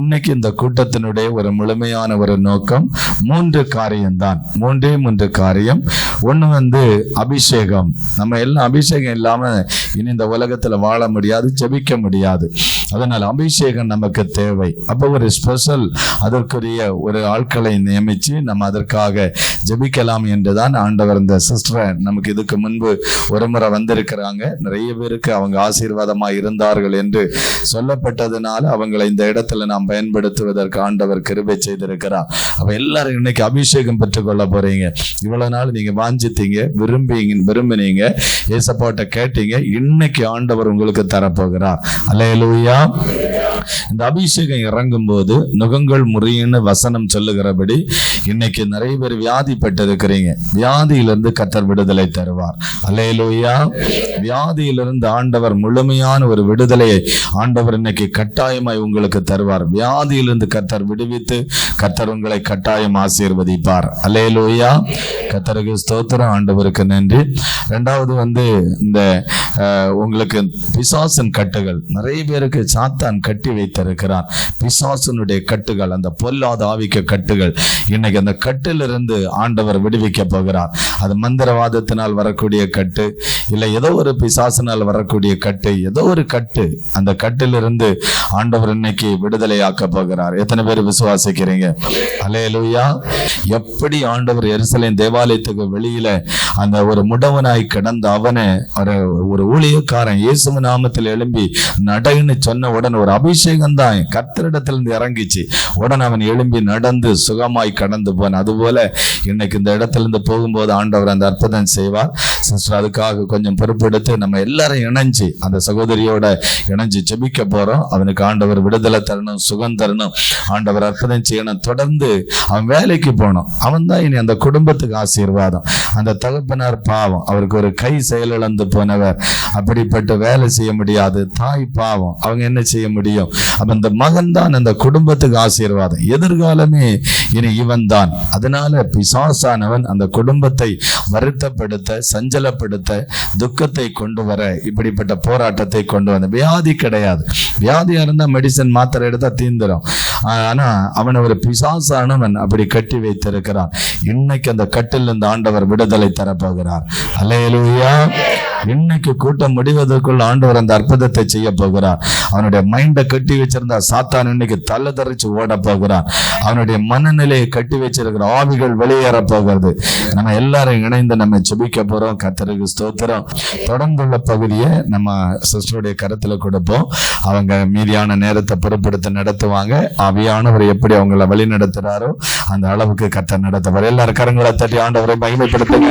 இன்னைக்கு இந்த கூட்டத்தினுடைய ஒரு முழுமையான ஒரு நோக்கம் 3 காரியம்தான். 3 காரியம். ஒன்று அபிஷேகம். நம்ம எல்லாம் அபிஷேகம் இல்லாம இனி இந்த உலகத்துல வாழ முடியாது, ஜெபிக்க முடியாது. அதனால அபிஷேகம் நமக்கு தேவை. அப்போ ஒரு ஸ்பெஷல் அதற்குரிய ஒரு ஆட்களை நியமிச்சு நம்ம அதற்காக ஜெபிக்கலாம் என்றுதான் ஆண்டவர் இந்த சிஸ்டரை நமக்கு இதுக்கு முன்பு ஒரு முறை வந்திருக்கிறாங்க. நிறைய பேருக்கு அவங்க ஆசீர்வாதமாக இருந்தார்கள் என்று சொல்லப்பட்டதுனால அவங்களை இந்த இடத்துல நாம் பயன்படுத்துவதற்கு ஆண்டவர் கிருபை செய்திருக்கிறார். அப்ப எல்லாரும் இன்னைக்கு அபிஷேகம் பெற்றுக்கொள்ள போறீங்க. இவ்வளவு நாள் நீங்க வாஞ்சித்தீங்க, விரும்பினீங்க, ஏசப்பாட்ட கேட்டீங்க. இன்னைக்கு ஆண்டவர் உங்களுக்கு தரப்போகிறார். அல்லேலூயா. இந்த அபிஷேகம் இறங்கும் போது நுகங்கள் முறியின்னு வசனம் சொல்லுகிறபடி இன்னைக்கு நிறைய பேர் வியாதிப்பட்டு இருக்கிறீங்க. வியாதியிலிருந்து கர்த்தர் விடுதலை தருவார். அல்லேலூயா. வியாதியிலிருந்து ஆண்டவர் முழுமையான ஒரு விடுதலையை ஆண்டவர் இன்னைக்கு கட்டாயமாய் உங்களுக்கு தருவார். வியாதியிலிருந்து கர்த்தர் விடுவித்து கர்த்தர் உங்களை கட்டாயம் ஆசீர்வதிப்பார். அல்லேலூயா. கர்த்தருக்கு ஸ்தோத்திரம், ஆண்டவருக்கு நன்றி. ரெண்டாவது இந்த உங்களுக்கு பிசாசின் கட்டுகள் நிறைய பேருக்கு சாத்தான் கட்டி வைத்திருக்கிறார். பிசாசனுடைய கட்டுகள், அந்த பொல்லாத ஆவிக்க கட்டுகள், இன்னைக்கு அந்த கட்டிலிருந்து ஆண்டவர் விடுவிக்க போகிறார். அது மந்திரவாதத்தினால் வரக்கூடிய கட்டு, இல்லை ஏதோ ஒரு பிசாசினால் வரக்கூடிய கட்டு, ஏதோ ஒரு கட்டு, அந்த கட்டிலிருந்து ஆண்டவர் இன்னைக்கு விடுதலையாக்க போகிறார். எத்தனை பேர் விசுவாசிக்கிறீங்க? அல்லேலூயா. எப்படி ஆண்டவர் எருசலேம் தேவாலயத்துக்கு வெளியில அந்த ஒரு முடவனாய் கிடந்த அவனை ஒரு ஊழியக்காரன் இயேசு நாமத்தில் எழும்பி நடன்னு சொன்ன உடனே ஒரு அபிஷேகம் தான் கர்த்தரிடத்திலிருந்து இறங்கிச்சு. உடனே அவன் எழும்பி நடந்து சுகமாய் கடந்து போன. அதுபோல இன்னைக்கு இந்த இடத்திலிருந்து போகும்போது ஆண்டவர் அந்த அற்புதம் செய்வார். சிஸ்டர் அதுக்காக கொஞ்சம் பொறுப்பெடுத்து நம்ம எல்லாரும் இணைஞ்சு அந்த சகோதரியோட இணைஞ்சு ஜெபிக்க போறோம். அவனுக்கு ஆண்டவர் விடுதலை தரணும், சுகம் தரணும், ஆண்டவர் அற்புதம் செய்யணும். தொடர்ந்து அவன் வேலைக்கு போனோம். அவன் தான் இனி அந்த குடும்பத்துக்கு ஆசீர்வாதம். அந்த தகப்பனார் பாவம், அவருக்கு ஒரு கை செயலிழந்து போனவர், அப்படிப்பட்ட வேலை செய்ய முடியாது. தாய் பாவம், அவங்க என்ன செய்ய முடியும்? அப்ப அந்த மகன் தான் அந்த குடும்பத்துக்கு ஆசீர்வாதம். எதிர்காலமே இனி இவன் தான். அதனால பிசாசானவன் அந்த குடும்பத்தை வருத்தப்படுத்த, சஞ்சலப்படுத்த, துக்கத்தை கொண்டு வர இப்படிப்பட்ட போராட்டத்தை கொண்டு வந்த. வியாதி கிடையாது. வியாதியா இருந்தா மெடிசன் மாத்திரை எடுத்தா தீந்துரும். ஆனா அவனை ஒரு பிசாசானவன் அப்படி கட்டி வைத்திருக்கிறான். இன்னைக்கு அந்த கட்டில் இருந்து ஆண்டவர் விடுதலை தரப்போகிறார். அல்லேலூயா. இன்னைக்கு கூட்டம் முடிவதற்குள் ஆண்டவர் அந்த அற்புதத்தை செய்ய போகிறார். அவனுடைய மைண்டை கட்டி வச்சிருந்தா சாத்தான் இன்னைக்கு தள்ள தரிச்சு ஓட போகிறான். அவனுடைய மனநிலையை கட்டி வச்சிருக்கிற ஆவிகள் வெளியேற போகிறது. நம்ம எல்லாரும் இணைந்து நம்ம ஜெபிக்க போறோம். கர்த்தருக்கு ஸ்தோத்திரம். தொடர்ந்துள்ள பகுதியை நம்ம சிஸ்டருடைய கருத்துல கொடுப்போம். அவங்க மீதியான நேரத்தை பொறுப்படுத்த நடத்துவாங்க. ஆவியானவர் எப்படி அவங்களை வழி நடத்துறாரோ அந்த அளவுக்கு கர்த்தர் நடத்துவார். எல்லாரும் கரங்களை தட்டி ஆண்டவரை மகிமைப்படுத்துங்க.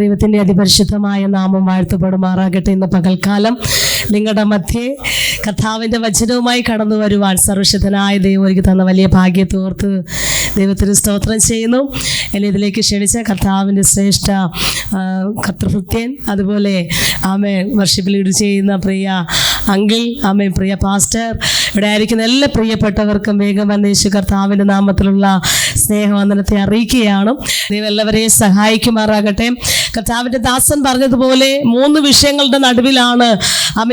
ദൈവത്തിന്റെ അതിപരിശുദ്ധമായ നാമം വാഴ്ത്തപ്പെടുമാറാകട്ടെ. ഇന്ന് പകൽക്കാലം നിങ്ങളുടെ മധ്യേ കർത്താവിൻ്റെ വചനവുമായി കടന്നു വരുവാൻ സർവശക്തനായ ദൈവം എനിക്ക് തന്ന വലിയ ഭാഗ്യത്തോർത്ത് ദൈവത്തിന് സ്തോത്രം ചെയ്യുന്നു. എന്നെ ഇതിലേക്ക് ക്ഷണിച്ച കർത്താവിൻ്റെ ശ്രേഷ്ഠ കർത്തൃഭൃത്യൻ, അതുപോലെ ആമേ വർഷിപ്പ് ലീഡ് ചെയ്യുന്ന പ്രിയ അങ്കിൾ, ആമേ പ്രിയ പാസ്റ്റർ, ഇവിടെ ആയിരിക്കുന്ന എല്ലാ പ്രിയപ്പെട്ടവർക്കും വേഗം വന്ന യേശു കർത്താവിൻ്റെ നാമത്തിലുള്ള സ്നേഹവന്ദനത്തെ അറിയിക്കുകയാണ്. ദൈവം എല്ലാവരെയും സഹായിക്കുമാറാകട്ടെ. കർത്താവിൻ്റെ ദാസൻ പറഞ്ഞതുപോലെ 3 വിഷയങ്ങളുടെ നടുവിലാണ്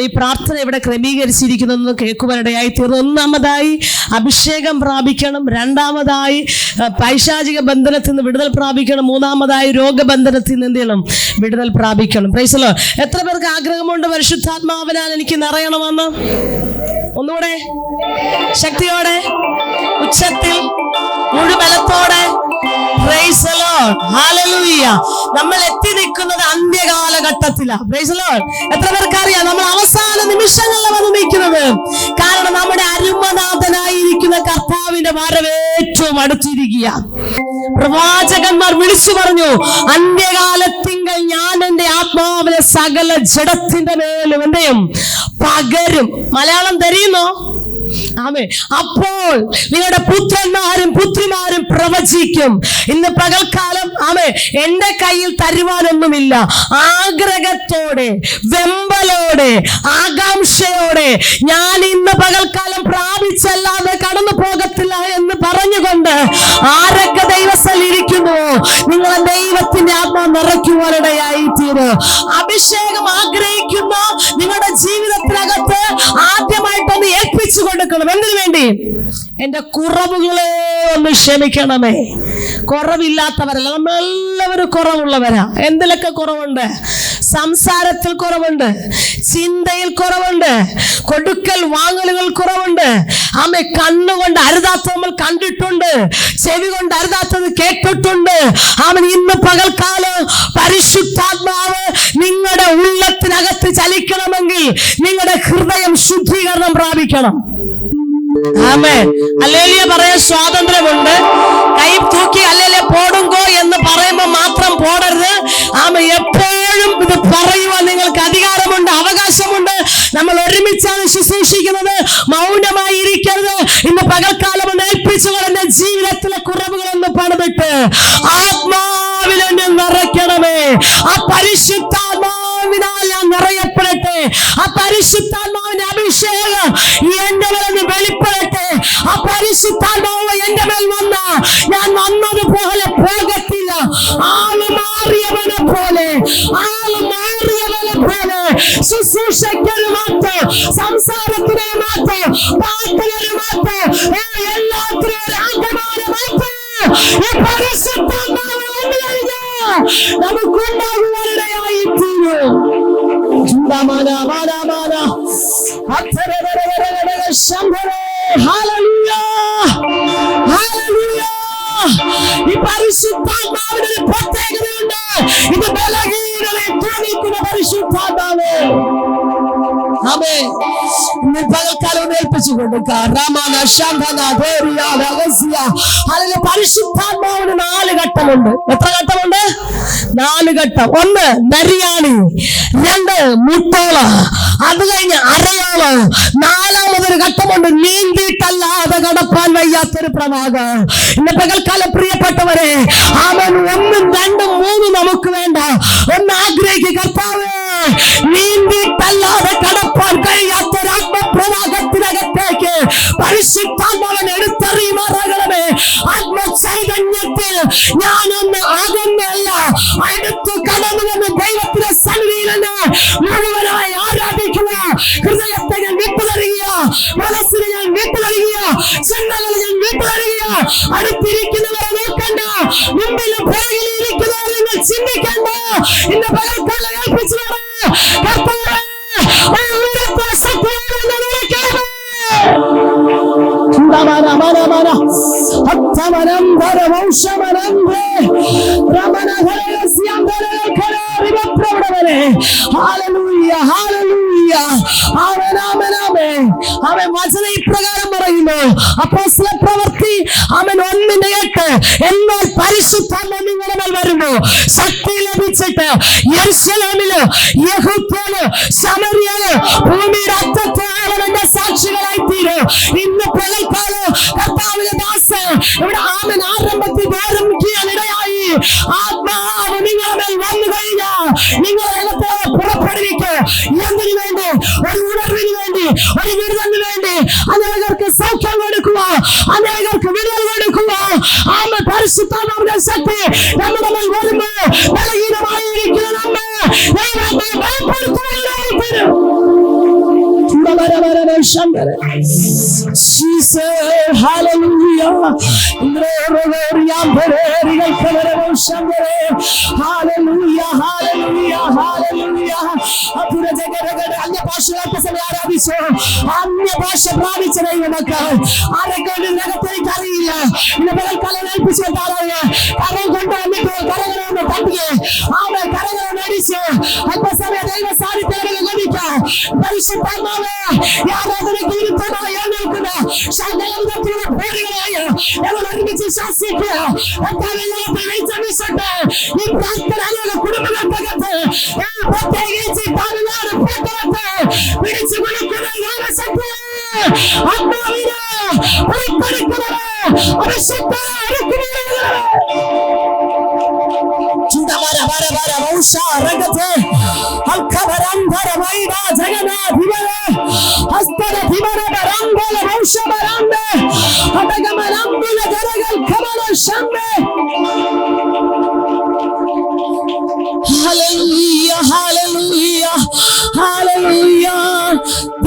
ഈ പ്രാർത്ഥന ഇവിടെ ക്രമീകരിച്ചിരിക്കുന്നതെന്ന് കേൾക്കുവാനിടയായി തീർന്നു. ഒന്നാമതായി അഭിഷേകം പ്രാപിക്കണം, രണ്ടാമതായി പൈശാചിക ബന്ധനത്തിൽ നിന്ന് വിടുതൽ പ്രാപിക്കണം, മൂന്നാമതായി രോഗബന്ധനത്തിൽ നിന്ന് എന്തെങ്കിലും വിടുതൽ പ്രാപിക്കണം. Praise the Lord. എത്ര പേർക്ക് ആഗ്രഹമുണ്ട് പരിശുദ്ധാത്മാവിനാൽ എനിക്ക് നിറയണമെന്ന്? ഒന്നുകൂടെ ശക്തിയോടെ, ഉച്ചത്തിൽ, മുഴുബലത്തോടെ. Praise the Lord. ഹല്ലേലൂയ. നമ്മൾ എത്തി നിൽക്കുന്നത് അന്ത്യകാലഘട്ടത്തിലാണ്. Price the Lord. എത്ര പേർക്കറിയാം നമ്മൾ അവസാന നിമിഷങ്ങളിലാണ് വന്ന് നിൽക്കുന്നത്? കാരണം നമ്മുടെ അരുമനാഥനായിരിക്കുന്ന കർത്താവിന്റെ വരവ് ഏറ്റവും അടുത്തിരിക്കുക. പ്രവാചകന്മാർ വിളിച്ചു പറഞ്ഞു, അന്ത്യകാലത്തിങ്കൽ ഞാൻ എന്റെ ആത്മാവിലെ സകല ജഡത്തിന്റെ മേലും എന്തെയും പകരും. മലയാളം തരുന്നോ? ആമേൻ. അപ്പോൾ നിങ്ങളുടെ പുത്രന്മാരും പുത്രിമാരും പ്രവചിക്കും. ഇന്ന് പകൽക്കാലം ആമേൻ എന്റെ കയ്യിൽ തരുവാനൊന്നുമില്ല. ആഗ്രഹത്തോടെ, വെമ്പലോടെ, ആകാംക്ഷയോടെ ഞാൻ ഇന്ന് പകൽക്കാലം പ്രാപിച്ചല്ലാതെ കടന്നു പോകത്തില്ല എന്ന് പറഞ്ഞുകൊണ്ട് ആരൊക്കെ ദൈവസ്ഥലിൽ ഇരിക്കുന്നുവോ നിങ്ങളെ ദൈവത്തിന്റെ ആത്മാ നിറയ്ക്കുവാനിടയായി തീരും. അഭിഷേകം ആഗ്രഹിക്കുന്ന നിങ്ങളുടെ ജീവിതത്തിനകത്ത് ആദ്യമായിട്ടൊന്ന് ഏൽപ്പിച്ചു കൊടുക്കണം. എന്തിനു വേണ്ടി? എന്റെ കുറവുകളെ ഒന്ന് ക്ഷമിക്കണമേ. കുറവില്ലാത്തവരല്ല, നമ്മളെല്ലാവരും കുറവുള്ളവരാ. എന്തിലൊക്കെ കുറവുണ്ട്? സംസാരത്തിൽ കുറവുണ്ട്, ചിന്തയിൽ കുറവുണ്ട്, കൊടുക്കൽ വാങ്ങലുകൾ കുറവുണ്ട്. ആമേ കണ്ണുകൊണ്ട് അരുതാത്തത് നമ്മൾ കണ്ടിട്ടുണ്ട്, ചെവി കൊണ്ട് അരുതാത്തത് കേട്ടിട്ടുണ്ട്. ആമൻ ഇന്ന് പകൽക്കാലം പരിശുദ്ധാത്മാവ് നിങ്ങളുടെ ഉള്ളത്തിനകത്ത് ചലിക്കണമെങ്കിൽ നിങ്ങളുടെ ഹൃദയം ശുദ്ധീകരണം പ്രാപിക്കണം. ആമേൻ. ഹല്ലേലൂയ പറയാൻ സ്വാതന്ത്ര്യമുണ്ട്. കൈ തൂക്കി ഹല്ലേലൂയ പോടുങ്കോ എന്ന് പറയുമ്പോൾ മാത്രം പോടരുത്. ആമേൻ. എപ്പോഴും ഇത് പറയുവാൻ നിങ്ങൾക്ക് അധികാരമുണ്ട്, അവകാശമുണ്ട്. നമ്മൾ ഒരുമിച്ചാണ് ശുശ്രൂഷിക്കുന്നത്. മൗനമായി ഇരിക്കരുത്. ഇന്ന് പകൽക്കാലം ഒന്ന് ഏൽപ്പിച്ചുകൊണ്ട് എന്റെ ജീവിതത്തിലെ കുറവുകളൊന്ന് പണിതിട്ട് ആത്മാവിൽ എന്നെ നിറയ്ക്കണമേ. ആ പരിശുദ്ധാത്മാവിനാൽ ഞാൻ നിറയപ്പെടട്ടെ. ആ പരിശുദ്ധാത്മാവിന്റെ അഭിഷേകം എന്റെ മേൽ വെളിപ്പെടട്ടെ. ആ പരിശുദ്ധാത്മാവ് എന്റെ മേൽ വന്ന ഞാൻ വന്നതുപോലെ പോകത്തില്ല. ആള് മാറിയവനെ പോലെ, ആള് മാറിയവനെ പോലെ ശുശ്രൂഷയ്ക്കൊരു മാറ്റം, സംസാരത്തിന് മാറ്റം, പാട്ടിനൊരു മാറ്റം, എല്ലാത്തിനും ഒരു ആത്മാവിനെ മാറ്റം ഈ പരിശുദ്ധാത്മാവ് നമുക്കുണ്ടാകുവാനിടയായി തീരും. ഈ പരിശുദ്ധാത്മാവിന് ഒരു പ്രത്യേകതയുണ്ട്. ഇത് ബലഹീനതയെ തോന്നിക്കുന്ന പരിശുദ്ധാത്മാവ്. ആമേൻ. ഇന്ന് പകൽക്കാലം ഏൽപ്പിച്ചു കൊടുക്കാം. പരിശുദ്ധാത്മാവിന് 4 ഘട്ടമുണ്ട്. എത്ര ഘട്ടമുണ്ട്? 4 ഘട്ടം. 1 നരിയാണി, 2 മുട്ടോള, അത് കഴിഞ്ഞ് അരയാള്, 4മതൊരു ഘട്ടമുണ്ട് നീന്തിയിട്ടല്ലാതെ കടപ്പാൻ വയ്യാത്തൊരു പ്രവാഹം. ഇന്ന് പകൽക്കാലം പ്രിയപ്പെട്ടവരെ, അവൻ 1, 2, 3 നമുക്ക് വേണ്ട. ഒന്ന് ആഗ്രഹിക്കുക, കർത്താവേ നീന്തിയിട്ടല്ലാതെ കടപ്പാൻ കഴിയാത്തൊരു ആത്മപ്രവാഹത്തിനകത്തേക്ക് പരിശുദ്ധാത്മാവൻ എടുത്തെറിയുമാറാകണമേ. ആത്മചൈതന്യത്തിൽ ഞാനൊന്ന് അകന്നല്ല, അടുത്ത് കടന്നു വന്ന് ദൈവത്തിന്റെ സന്നിധിയിൽ മുഴുവനായി ആരാധിക്കുക. ഹൃദയത്തെ ഞാൻ വിട്ടുതരിക, മനസ്സിനെ ഞാൻ വിട്ടുതരിക, ചിന്തകളെ ഞാൻ വിട്ടുതരിക. അടുത്തിരിക്കുന്നവരെ നോക്കണ്ട, മുമ്പിലും പുറകിലും ഇരിക്കുന്നവരെ നിങ്ങൾ ചിന്തിക്കണ്ട. ഇന്ന് പകൽക്കാലം ഏൽപ്പിച്ചു അവൻ വചന ഇപ്രകാരം പറയുന്നു. അപ്പോസ്തല പ്രവൃത്തി 1:8 എന്നാൽ പരിശുദ്ധാത്മാവ് നിങ്ങളുടെ മേൽ വരുന്നു, ശക്തി ലഭിച്ചിട്ട് യെരൂശലേമില്, യഹൂദയില്, ശമര്യയില്, ഭൂമിയുടെ അറ്റത്തോളം എന്റെ സാക്ഷികളായി തീരും. ഇന്ന് പകൽക്കാലം കർത്താവിന്റെ ദാസൻ ഇവിടെ ആമേൻ ആരംഭത്തിൽ ആരംഭിക്കാനിടയായി. ആത്മാവ് നിങ്ങളുടെ മേൽ വന്നു കഴിഞ്ഞാൽ നിങ്ങളെ പുറപ്പെടുവിക്ക്. എന്തിനു വേണ്ടി? ഒരു ഉണർവിന് വേണ്ടി, ഒരു വിടുതലിന് വേണ്ടി. അനേകർക്ക് സൗഖ്യം കൊടുക്കുക, അനേകർക്ക് വിടുതൽ കൊടുക്കുക. ആമേൻ. പരിശുദ്ധാത്മാവിന്റെ ശക്തി നമ്മുടെ മേൽ വരുമ്പോൾ ബലഹീനമായിരിക്കുന്ന നമ്മെ ദൈവത്തെ ബലപ്പെടുത്തുവാനായി തീരും. അന്യഭാഷ പ്രാപിച്ച ദൈവമക്കൾ ആരൊക്കെ നഗരത്തിലേക്ക് അറിയില്ല. ഇന്ന് പകൽക്കാലം ഏൽപ്പിച്ചിട്ടാണ് കരം കൊണ്ട് വന്നിട്ട് കരകളൊന്ന് തട്ടിയെ ആമേ കരകളൊന്ന് അടിച്ച് അല്പസമയ ദൈവ സാന്നിധ്യങ്ങളിൽ ലഭിക്കാം. പരിശുദ്ധാത്മാവേ ആരാധനയ്ക്ക് വിരുദ്ധമായി എഴുന്നേൽക്കുന്ന സകലവിധത്തിലുള്ള പേരുകളായ ഞങ്ങൾ ഒരുമിച്ച് ശാസിക്കുക. ഈ പ്രാർത്ഥന കുടുംബങ്ങൾക്കകത്ത് പ്രത്യേകിച്ച് പിടിച്ചു കൊടുക്കുന്ന ജ്ഞാനശക്തി ആത്മാവിനെ പുറപ്പെടുക്കണമേ.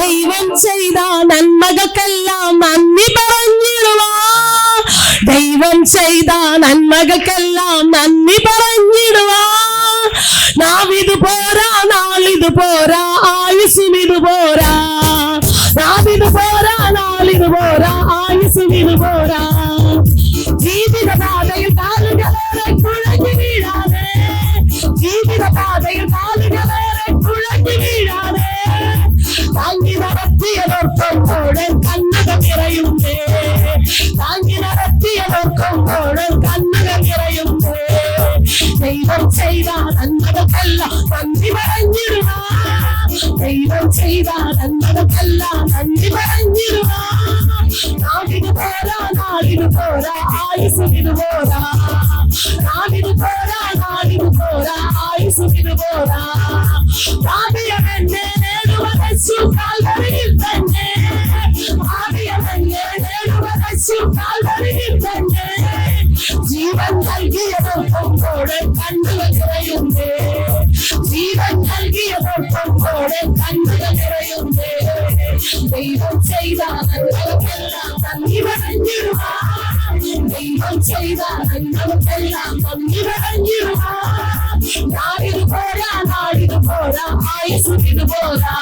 ദൈവം ചെയ്ത നന്മകൾക്കെല്ലാം നന്ദി പറഞ്ഞിടുവാൻ, ദൈവം ചെയ്ത നന്മകൾക്കെല്ലാം നന്ദി പറഞ്ഞിടുവാൻ. നാവിത് പോരാ, നാളിത് പോരാ, ആയുസ്സിനിത് പോരാ. നാവിത് പോരാ, നാളിത് പോരാ, ആയുസ്സിനിത് പോരാ. ജീവിതപാതയിൽ കാലുകളേറെ കുഴഞ്ഞു വീഴാതെ, ജീവിതപാതയിൽ കാലുകളേറെ കുഴഞ്ഞു വീഴാതെ താങ്ങി നടത്തിയവർക്കുമ്പോഴേ കണ്ണുകൾ നിറയുന്നേ, താങ്ങി നടത്തിയവർക്കുമ്പോഴേ കണ്ണുകൾ നിറയുന്നേ. ദൈവം ചെയ്ത നന്മകൾക്കെല്ലാം നന്ദി പറഞ്ഞിടുക, ദൈവം ചെയ്ത നന്മകൾക്കെല്ലാം നന്ദി പറഞ്ഞിടുക. നാടിന് പോരാ, നാടിന് പോരാ, ആയുസ്സിന് പോരാ. നാടിന് പോരാ, നാടിന് പോരാ, ആയുസ്സിന് പോരാ. ഭാവിയമെന്നെ നേടുവതച്ചു കാൽവരിയിൽ തന്നെ, ഭാവിയമെന്നെ നേടുവതച്ചു കാൽവരിയിൽ തന്നെ. ജീവൻ നൽകിയവർക്കുമ്പോഴേ കണ്ണുകൾ നിറയുന്നേ, ജീവൻ നൽകിയവർക്കുമ്പോഴേ കണ്ണുകൾ നിറയുന്നേ. ദൈവം ചെയ്ത നന്മകൾക്കെല്ലാം നന്ദി പറഞ്ഞിടുക, ദൈവം ചെയ്ത നന്മകൾക്കെല്ലാം നന്ദി പറഞ്ഞിടുക. നാടിന് പോരാ, നാടിന് പോരാ, ആയുസ്സിന് പോരാ.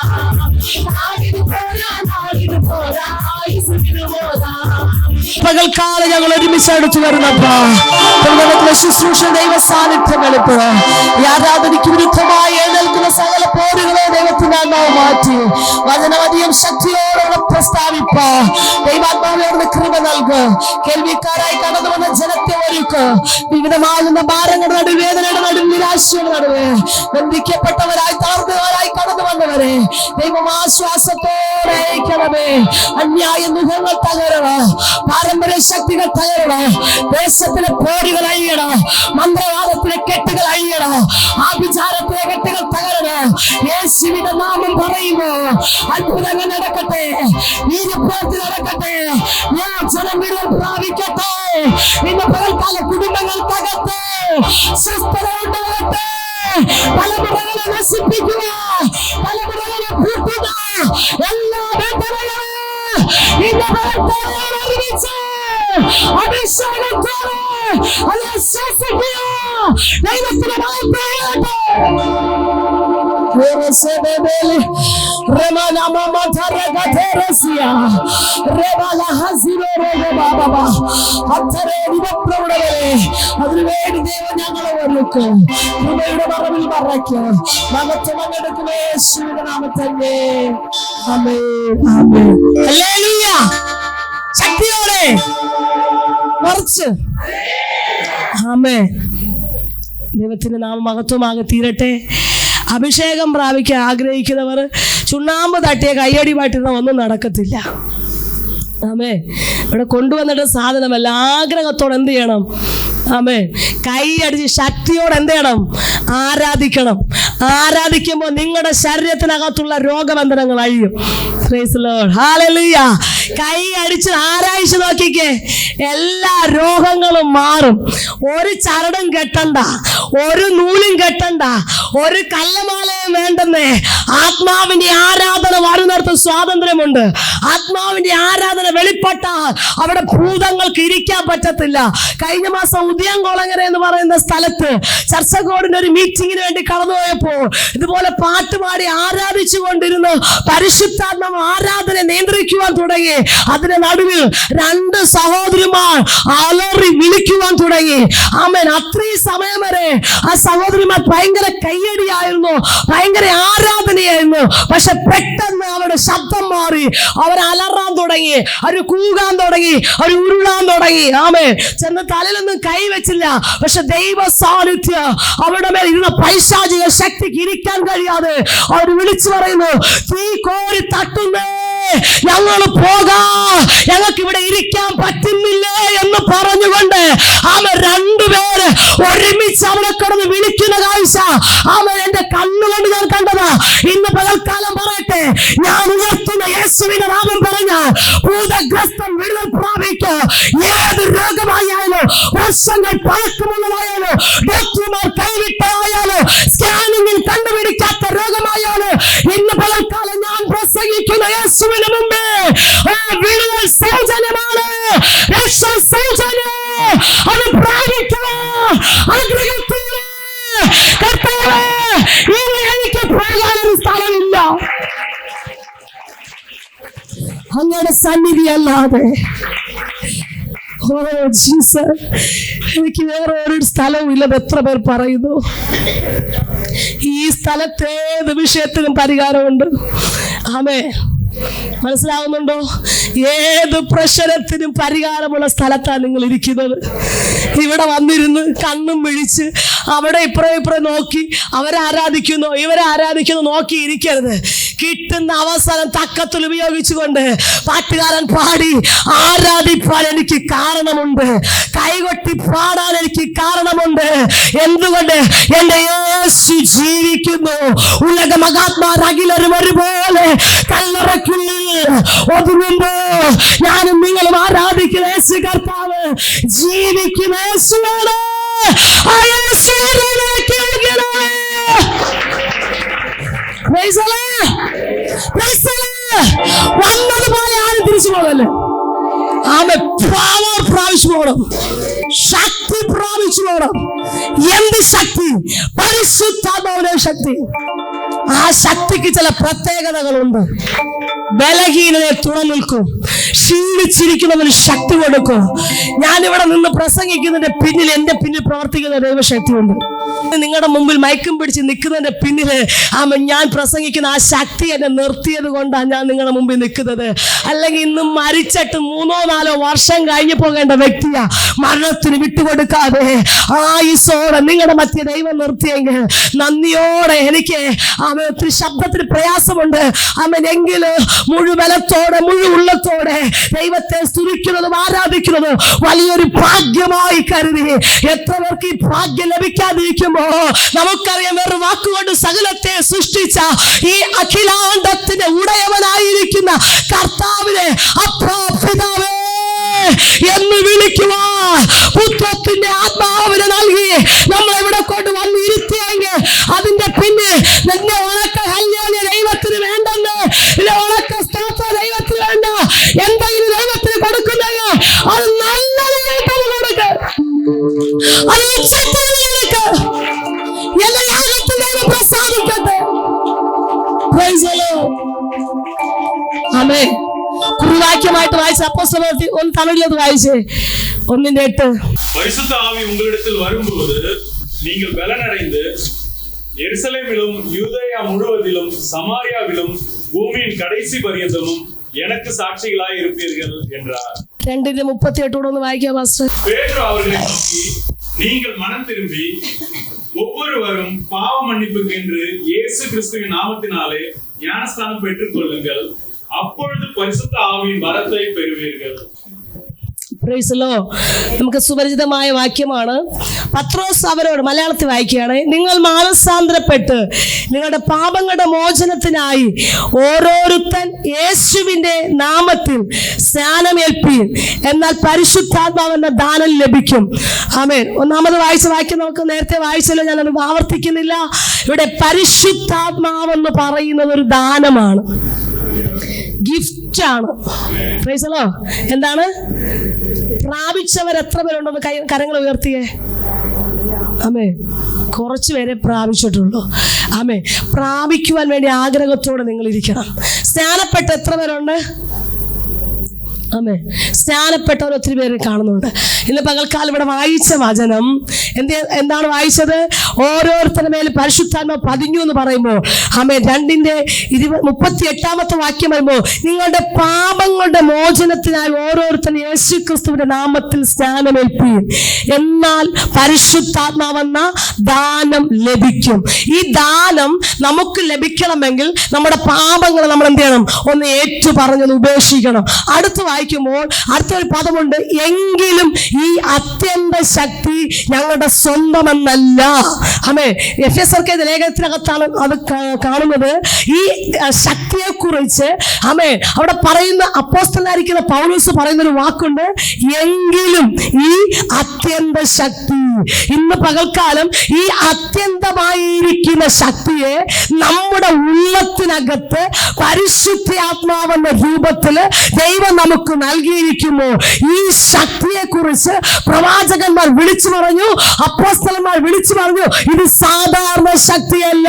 നാടിന് പോരാ, നാടിന് പോരാ, ആയുസ്സിന് പോരാ. പകൽക്കാലം ഞങ്ങൾ ഒരുമിച്ച് അടുത്തു വരുന്നപ്പോ ശുശ്രൂഷ ദൈവ സാന്നിധ്യം വെളിപ്പെടുക. ഈ ആരാധനയ്ക്ക് വിരുദ്ധമായി എഴുന്നേൽക്കുന്ന സകല പോരുകളെ ദൈവത്തിന്റെ ആത്മാവ് മാറ്റി വചനമധികം ശക്തിയോടെ പ്രസ്താവിപ്പ. ദൈവാത്മാവിനോട് കൃപ നൽകുക. കേൾവിക്കാരായി കടന്നു വന്ന ജനത്തെ ഒരുക്ക്. വിവിധമാകുന്ന ഭാരങ്ങളുടെ നടുവ്, വേദനയുടെ നടുവ്, നിരാശയുടെ നടുവ് ബന്ധിക്കപ്പെട്ടവരായി തളർന്നവരായി കടന്നു വന്നവരെ ദൈവം ആശ്വാസത്തോടെ അയക്കണമേ. അന്യായ മുഖങ്ങൾ തകരണം, പാരമ്പര്യ ശക്തികൾ തകരണം, ദേശത്തിലെ പോരുകൾ അഴിയണം, മന്ത്രവാദത്തിലെ കെട്ടുകൾ അഴിയണം, ആഭിചാരത്തിലെ കെട്ടുകൾ തകരണം. യേശുവിന്റെ നാമം പറയുമോ അത്ഭുതങ്ങൾ നടക്കട്ടെ, വീര്യപ്രവൃത്തി നടക്കട്ടെ, ജനം വിടുതൽ പ്രാപിക്കട്ടെ. ഇന്ന് പകൽക്കാല കുടുംബങ്ങൾ തകർത്ത് സ്വസ്ഥത ഉണ്ടാകട്ടെ. തലമുറകളെ നശിപ്പിക്കുക, തലമുറകളെ പൂട്ടുക, എല്ലാ ബന്ധനങ്ങളും ഇന്ന് പകൽക്കാലം ഒരുമിച്ച് അഭിഷേകത്തോടെ അത് ശ്വസിക്കുക. ദൈവത്തിന്റെ മഹത്വമാകട്ടെ. അതിനുവേണ്ടി ദൈവം ഞങ്ങളെ ഒരുക്കും. കൃപയുടെ മറവിൽ മറയ്ക്കും. മകത്വം അങ്ങെടുക്കുമേ യേശുവിന്റെ നാമത്തന്നെ. ആമേൻ, ആമേൻ. ഹല്ലേലൂയ. ശക്തിയോടെ മറിച്ച് ആമേൻ. ദൈവത്തിന്റെ നാമം മഹത്വമാകെ തീരട്ടെ. അഭിഷേകം പ്രാപിക്കാൻ ആഗ്രഹിക്കുന്നവർ ചുണ്ണാമ്പ് തട്ടിയ കയ്യടിയുമായിട്ടിരുന്ന ഒന്നും നടക്കത്തില്ല. ആമേ. ഇവിടെ കൊണ്ടുവന്നിട്ട് സാധനമല്ല, ആഗ്രഹത്തോടെ എന്ത് ചെയ്യണം? ആമേ. കൈയടിച്ച് ശക്തിയോടെ എന്ത് ചെയ്യണം? ആരാധിക്കണം. ആരാധിക്കുമ്പോൾ നിങ്ങളുടെ ശരീരത്തിനകത്തുള്ള രോഗബന്ധനങ്ങൾ അഴിയും. Praise the Lord. ഹല്ലേലൂയ. കൈ അടിച്ച് ആരായിച്ച് നോക്കിക്കേ, എല്ലാ രോഗങ്ങളും മാറും. ഒരു ചരടും കെട്ടണ്ട, ഒരു നൂലും കെട്ടണ്ട, ഒരു കല്ലമാലയും വേണ്ടെന്നേ. ആത്മാവിന്റെ ആരാധന വരുന്നിടത്ത് സ്വാതന്ത്ര്യമുണ്ട്. ആത്മാവിന്റെ ആരാധന വെളിപ്പെട്ടാൽ അവിടെ ഭൂതങ്ങൾക്ക് ഇരിക്കാൻ പറ്റത്തില്ല. കഴിഞ്ഞ മാസം ഉദയംകുളങ്ങര എന്ന് പറയുന്ന സ്ഥലത്ത് ചർച്ചകോടിന്റെ ഒരു മീറ്റിങ്ങിന് വേണ്ടി കടന്നുപോയപ്പോൾ ഇതുപോലെ പാട്ടുപാടി ആരാധിച്ചു കൊണ്ടിരുന്നു. പരിശുദ്ധാത്മാവ് ആരാധന നിയന്ത്രിക്കുവാൻ തുടങ്ങി. അതിന്റെ നടുവിൽ രണ്ട് സഹോദരിമാർ അലറി വിളിക്കുവാൻ തുടങ്ങി. ആമേൻ. അത്രയും സമയം വരെ ആ സഹോദരിമാർ ഭയങ്കര കയ്യടിയായിരുന്നു, ഭയങ്കര ആരാധനയായിരുന്നു. പക്ഷെ പെട്ടെന്ന് അവരുടെ ശബ്ദം മാറി. അവർ അലറാൻ തുടങ്ങി, അവർ കൂകാൻ തുടങ്ങി, അവർ ഉരുളാൻ തുടങ്ങി. ആമേൻ. ചെന്ന് തലയിലൊന്നും കൈവച്ചില്ല. പക്ഷെ ദൈവ സാന്നിധ്യം അവരുടെ മേൽ ഇരുന്ന പൈശാചിക ശക്തിക്ക് ഇരിക്കാൻ കഴിയാതെ അവർ വിളിച്ചു പറയുന്നു, തീ കോരി തട്ടുന്നേ. ഞങ്ങൾ പോകാം, ഞങ്ങൾക്ക് ഇവിടെ ഇരിക്കാൻ പറ്റുന്നില്ലേ എന്ന് പറഞ്ഞുകൊണ്ട് അവൻ രണ്ടുപേര് ഒരുമിച്ച് അവിടെ കിടന്ന് വിളിക്കുന്ന കാഴ്ച അവൻ എന്റെ കണ്ണുകൊണ്ട് ഞാൻ കണ്ടതാ. ഇന്ന് പകൽക്കാലം പറയട്ടെ, ഞാൻ ഉയർത്തുന്ന യേശുവിന്റെ നാമം പറഞ്ഞ ഭൂതഗ്രസ്തൻ വിടുതൽ പ്രാപിക്കുക. ഏത് രോഗമായാലും, വർഷങ്ങൾ പഴക്കമുള്ളതായാലും, ഡോക്ടർമാർ കൈവിട്ടതായാലും, സ്കാനിങ്ങിൽ കണ്ടുപിടിക്കാത്ത രോഗമായാലും, ഇന്ന് പകൽക്കാലം ഞാൻ പ്രസംഗിക്കുന്ന യേശുവിന് മുമ്പേ വിടുതൽ സൗജന്യമാണ്, രക്ഷ സൗജന്യം. അത് പ്രാപിക്കണം, ആഗ്രഹിക്കുന്നു. കർത്താവേ, ഇനി എനിക്ക് പോകാനൊരു സ്ഥലമില്ല, അങ്ങയുടെ സന്നിധി അല്ലാതെ. ഓ ജീസസ്, എനിക്ക് വേറെ ഒരു സ്ഥലവും ഇല്ലെന്ന് എത്ര പേർ പറയുന്നു. ഈ സ്ഥലത്ത് ഏത് വിഷയത്തിനും പരിഹാരമുണ്ട്. ആമേൻ. മനസ്സിലാവുന്നുണ്ടോ? ഏത് പ്രശ്നത്തിനും പരിഹാരമുള്ള സ്ഥലത്താണ് നിങ്ങൾ ഇരിക്കുന്നത്. ഇവിടെ വന്നിരുന്ന് കണ്ണും പിഴിച്ച് അവിടെ ഇപ്പുറം നോക്കി അവരെ ആരാധിക്കുന്നു ഇവരെ ആരാധിക്കുന്നു നോക്കി ഇരിക്കരുത്. കിട്ടുന്ന അവസരം തക്കത്തിൽ ഉപയോഗിച്ചുകൊണ്ട് പാട്ടുകാരൻ പാടി ആരാധിപ്പാൻ എനിക്ക് കാരണമുണ്ട്, കൈകൊട്ടി പാടാൻ എനിക്ക് കാരണമുണ്ട്. എന്തുകൊണ്ട്? എന്റെ യേശു ജീവിക്കുന്നു. ഉലക മഹാത്മാരകിലരും ഒരുപോലെ കല്ലറയ്ക്കുള്ളിൽ ഒതുങ്ങുമ്പോ ഞാനും നിങ്ങളും ആരാധിക്കുന്ന യേശു കർത്താവ് ജീവിക്കുന്ന യേശുവാണ്. ആ യേശുവിലേക്ക് ഒഴുകണമേ. വന്നതുപോലെ ആരും തിരിച്ചു പോകല്ലേ. ആമേ. പവർ പ്രാപിച്ചു പോകണം, ശക്തി പ്രാപിച്ചു പോകണം. എന്ത് ശക്തി? പരിശുദ്ധാത്മാവിന്റെ ശക്തി. ആ ശക്തിക്ക് ചില പ്രത്യേകതകളുണ്ട്. ബലഹീനതയെ തുറന്നിൽക്കും, ക്ഷീണിച്ചിരിക്കുന്നവന് ശക്തി കൊടുക്കും. ഞാനിവിടെ നിന്ന് പ്രസംഗിക്കുന്നതിന്റെ പിന്നിൽ എന്റെ പിന്നിൽ പ്രവർത്തിക്കുന്ന ദൈവശക്തിയുണ്ട്. നിങ്ങളുടെ മുമ്പിൽ മയക്കം പിടിച്ച് നിൽക്കുന്നതിന്റെ പിന്നിൽ ഞാൻ പ്രസംഗിക്കുന്ന ആ ശക്തി എന്നെ നിർത്തിയത് കൊണ്ടാണ് ഞാൻ നിങ്ങളുടെ മുമ്പിൽ നിൽക്കുന്നത്. അല്ലെങ്കിൽ ഇന്നും മരിച്ചിട്ട് 3-4 വർഷം കഴിഞ്ഞു പോകേണ്ട വ്യക്തിയാ മരണത്തിന് വിട്ടുകൊടുക്കാതെ ആയുസോടെ നിങ്ങളുടെ മധ്യ ദൈവം നിർത്തിയെങ്കിൽ നന്ദിയോടെ എനിക്ക് ഒത്തിരി ശബ്ദത്തിന് പ്രയാസമുണ്ട്. എങ്കിലും മുഴുവലത്തോടെ മുഴുവുള്ളത്തോടെ ദൈവത്തെ സ്തുതിക്കുന്നതും ആരാധിക്കുന്നതും വലിയൊരു ഭാഗ്യമായി കരുതി. എത്ര പേർക്ക് ഈ ഭാഗ്യം ലഭിക്കാതിരിക്കുമ്പോ നമുക്കറിയാം, വേറെ വാക്കുകൊണ്ട് സകലത്തെ സൃഷ്ടിച്ച ഈ അഖിലാണ്ടത്തിന്റെ ഉടയവനായിരിക്കുന്ന കർത്താവിനെ അപ്പാ പിതാവേ എന്ന് വിളിക്കുവാൻ പുത്രത്തിന്റെ ആത്മാവിനെ നൽകി നമ്മളെവിടെ കൊണ്ട് വന്നിരുത്തിയെങ്കിൽ അതിന്റെ പിന്നെ നിന്നെ ഉണക്ക ഹല്ലേലൂയ ദൈവത്തിന് വേണ്ടെന്ന്, ഉണക്ക സ്തോത്രം ദൈവത്തിന് വേണ്ട, എന്തെങ്കിലും ദൈവത്തിന് കൊടുക്കുന്നെങ്കിൽ അത് നല്ലതായിട്ട് കൊടുക്ക, അത് ഉച്ചത്തിൽ കൊടുക്ക. എല്ലാ യാഗത്തിൽ ദൈവം പ്രസാദിക്കട്ടെ. Praise the Lord. ആമേൻ. കുറുവാക്യമായിട്ട് വായിച്ച അപ്പോസ്തലപ്രവൃത്തി 1 തമിഴിലത് വായിച്ചേ. 1:8. பரிசுத்த ஆவி உங்களிடத்தில் வரும்போது நீங்கள் பலனடைந்து எருசலேமிலும் யூதேயா முழுவதிலும் சமாரியாவிலும் பூமியின் கடைசி பரியந்தமும் எனக்கு சாட்சிகளாய் இருப்பீர்கள் என்றார். 2:38 ഒന്ന് വായിക്കാം പാസ്റ്റർ. பேதுரு அவர்களை நோக்கி, நீங்கள் மனம் திரும்பி ஒவ்வொருவரும் பாவ மன்னிப்புக்கென்று இயேசு கிறிஸ்துவின் நாமத்தினாலே ஞானஸ்தானம் பெற்றுக் கொள்ளுங்கள், அப்பொழுது பரிசுத்த ஆவியின் வரத்தை பெறுவீர்கள். Price the Lord. നമുക്ക് സുപരിചിതമായ വാക്യമാണ്. പത്രോസ് അവരോട്, മലയാളത്തിൽ വായിക്കുകയാണ്, നിങ്ങൾ മാനസാന്തരപ്പെട്ട് നിങ്ങളുടെ പാപങ്ങളുടെ മോചനത്തിനായി ഓരോരുത്തൻ യേശുവിന്റെ നാമത്തിൽ സ്നാനമേൽപ്പീൻ, എന്നാൽ പരിശുദ്ധാത്മാവെന്ന ദാനം ലഭിക്കും. ആമേൻ. ഒന്നാമത് വായിച്ച വാക്യം നമുക്ക് നേരത്തെ വായിച്ചല്ലോ, ഞാനത് ആവർത്തിക്കുന്നില്ല. ഇവിടെ പരിശുദ്ധാത്മാവെന്ന് പറയുന്നത് ഒരു ദാനമാണ്, ഗിഫ്റ്റാണ്. Price the Lord. എന്താണ്? പ്രാപിച്ചവർ എത്ര പേരുണ്ടെന്ന് കരങ്ങൾ ഉയർത്തിയേ. ആമേ. കുറച്ചു പേരെ പ്രാപിച്ചിട്ടുള്ളൂ. ആമേ. പ്രാപിക്കുവാൻ വേണ്ടി ആഗ്രഹത്തോടെ നിങ്ങൾ ഇരിക്കണം. സ്നാനപ്പെട്ട എത്ര പേരുണ്ട്? അമ്മേ, സ്നാനപ്പെട്ടവർ ഒത്തിരി പേര് കാണുന്നുണ്ട്. ഇന്ന് പകൽക്കാലം ഇവിടെ വായിച്ച വചനം എന്താണ് വായിച്ചത്? ഓരോരുത്തരുടെ മേൽ പരിശുദ്ധാത്മ പതിഞ്ഞു എന്ന് പറയുമ്പോൾ അമ്മേ 2:38 വാക്യം വരുമ്പോൾ നിങ്ങളുടെ പാപങ്ങളുടെ മോചനത്തിനായി ഓരോരുത്തരും യേശു ക്രിസ്തുവിന്റെ നാമത്തിൽ സ്നാനമേൽപ്പിക്കും, എന്നാൽ പരിശുദ്ധാത്മാവെന്ന ദാനം ലഭിക്കും. ഈ ദാനം നമുക്ക് ലഭിക്കണമെങ്കിൽ നമ്മുടെ പാപങ്ങൾ നമ്മൾ എന്ത് ചെയ്യണം? ഒന്ന് ഏറ്റു പറഞ്ഞൊന്ന് ഉപേക്ഷിക്കണം. അടുത്ത് വായിക്കുമ്പോൾ അടുത്തൊരു പദമുണ്ട്, എങ്കിലും ഈ അത്യന്ത ശക്തി ഞങ്ങളുടെ സ്വന്തമെന്നല്ല. ആമേ, എഫെസർക്ക് ലേഖനത്തിനകത്താണ് അത് കാണുന്നത്. ഈ ശക്തിയെ കുറിച്ച് ആമേ അവിടെ പറയുന്ന അപ്പോസ്തലനായിരിക്കുന്ന പൗലോസ് പറയുന്നൊരു വാക്കുണ്ട്, എങ്കിലും ഈ അത്യന്ത ശക്തി. ഇന്ന് പകൽക്കാലം ഈ അത്യന്തമായിരിക്കുന്ന ശക്തിയെ നമ്മുടെ ഉള്ളത്തിനകത്ത് പരിശുദ്ധാത്മാവെന്ന രൂപത്തില് ദൈവം നമുക്ക് നൽകിയിരിക്കുന്നു. ഈ ശക്തിയെ കുറിച്ച് പ്രവാചകന്മാർ വിളിച്ചു പറഞ്ഞു, അപ്പോസ്തലന്മാർ വിളിച്ചു പറഞ്ഞു, ഇത് സാധാരണ ശക്തിയല്ല,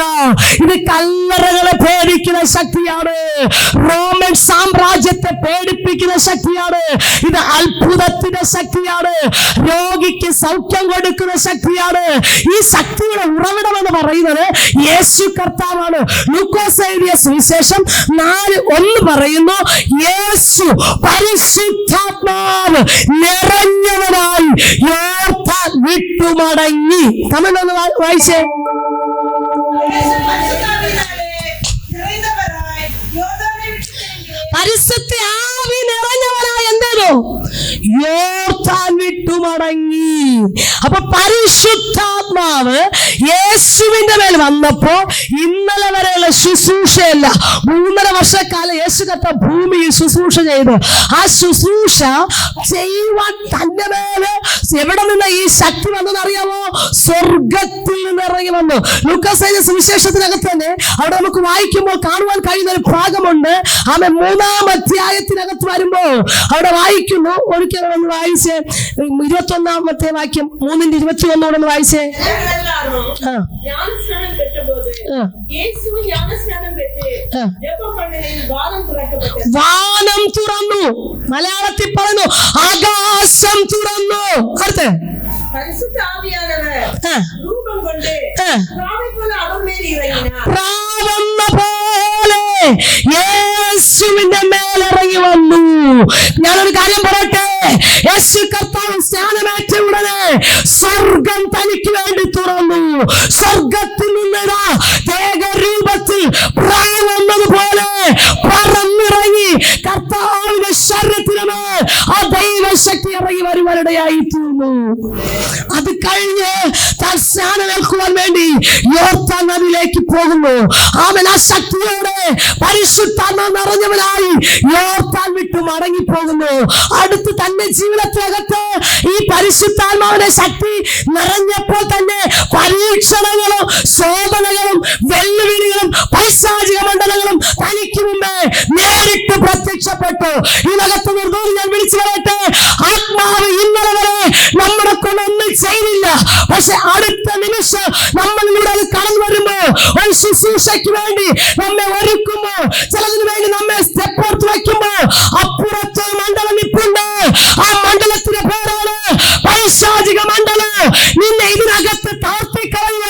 ഇത് കല്ലറകളെ പേടിക്കുന്ന ശക്തിയാണ്, റോമൻ സാമ്രാജ്യത്തെ പേടിപ്പിക്കുന്ന ശക്തിയാണ്, ഇത് അത്ഭുതത്തിന്റെ ശക്തിയാണ്, രോഗിക്ക് സൗഖ്യം കൊടുക്കുന്ന ശക്തിയാണ്. ഈ ശക്തിയുടെ ഉറവിടം എന്ന് പറയുന്നത് യേശു കർത്താവാണ്. ലൂക്കോസ് എഴുതിയ സുവിശേഷം 4:1 പറയുന്നു, യേശു പരിശുദ്ധാത്മാവ് നിറഞ്ഞവനായി യോർദാൻ വിട്ടുമടങ്ങി. തമിഴൊന്ന് വായിച്ചേ. പരിശുദ്ധ ആവി നിറഞ്ഞവനായി എന്തേതോ യോർദാൻ വിട്ടുമടങ്ങി. അപ്പൊ പരിശുദ്ധാത്മാവ് യേശുവിന്റെ മേൽ വന്നപ്പോ ഇന്നലെ വരെയുള്ള ശുശ്രൂഷയല്ല, 3.5 വർഷക്കാലം യേശു കർത്താവ് ഭൂമിയിൽ ശുശ്രൂഷ ചെയ്തു. ആ ശുശ്രൂഷ ചെയ്യുവാൻ തന്റെ മേല് എവിടെ നിന്ന് ഈ ശക്തി വന്നെന്ന് അറിയാമോ? സ്വർഗത്തിൽ നിന്ന് ഇറങ്ങി വന്നു. ലൂക്കോസ് എഴുതിയ സുവിശേഷത്തിനകത്ത് തന്നെ അവിടെ നമുക്ക് വായിക്കുമ്പോൾ കാണുവാൻ കഴിയുന്ന ഒരു ഭാഗമുണ്ട്. ആമേ, 3-ാം അധ്യായത്തിനകത്ത് വരുമ്പോ അവിടെ വായിക്കുന്നു, ഒരിക്കൽ ഒന്ന് വായിച്ചേ 21-ാമത്തെ വാക്യം, 3:21 ഒന്ന് വായിച്ചേ. വാനം തുറന്നു. മലയാളത്തിൽ പറയുന്നു ആകാശം തുറന്നു. അടുത്ത് പ്രാവെന്ന പോലെ യേശുവിന്റെ മേലിറങ്ങി വന്നു. ഞാനൊരു കാര്യം പറയട്ടെ, യേശു കർത്താവ് സ്നാനമേറ്റ ഉടനെ സ്വർഗം തനിക്ക് വേണ്ടി തുറന്നു. സ്വർഗത്തിൽ നിന്നിടാ ഏകരൂപത്തിൽ പ്രാവെന്നതുപോലെ പറന്നിറങ്ങി കർത്താവിന്റെ ശരീരത്തിനുമേൽ ആ ദൈവശക്തി ഇറങ്ങി വരുവാനിടയായി തീർന്നു. അത് കഴിഞ്ഞ് താൻ സ്നാനമേൽക്കുവാൻ വേണ്ടി യോർദാൻ നദിയിലേക്ക് പോകുന്നു. അവൻ ആ ശക്തിയോടെ പരിശുദ്ധാത്മാവ് നിറഞ്ഞവനായി യോർദാൻ വിട്ടു മടങ്ങിപ്പോകുന്നു. അടുത്ത് തന്റെ ജീവിതത്തിനകത്ത് ഈ പരിശുദ്ധാത്മാവിന്റെ ശക്തി നിറഞ്ഞപ്പോൾ തന്നെ പരീക്ഷണങ്ങളും ശോധനകളും വെല്ലുവിളികളും പൈശാചിക മണ്ഡലങ്ങളും തനിക്ക് മുമ്പേ നേരിട്ട് പ്രത്യക്ഷപ്പെട്ടു. ഇതിനകത്ത് നിർദ്ദൂരം ഞാൻ വിളിച്ചു പറയട്ടെ, ആത്മാവ് ഇന്നലെ വരെ നമ്മുടെ കൊണ്ടൊന്നും ചെയ്തില്ല. പക്ഷെ അടുത്ത നിമിഷം നമ്മളിലൂടെ അത് കടന്നു വരുമ്പോ, ഒരു ശുശ്രൂഷയ്ക്ക് വേണ്ടി നമ്മെ ഒരുക്കുമ്പോ, ചിലതിനു വേണ്ടി നമ്മെ സ്റ്റെപ്പ് ഓർത്ത് വയ്ക്കുമ്പോ അപ്പുറത്ത് മണ്ഡലം നിപ്പുണ്ട്. ആ മണ്ഡലത്തിന്റെ പേരാണ് പൈശാചിക മണ്ഡലം. നിന്നെ ഇതിനകത്ത് താഴ്ത്തിക്കളയുക,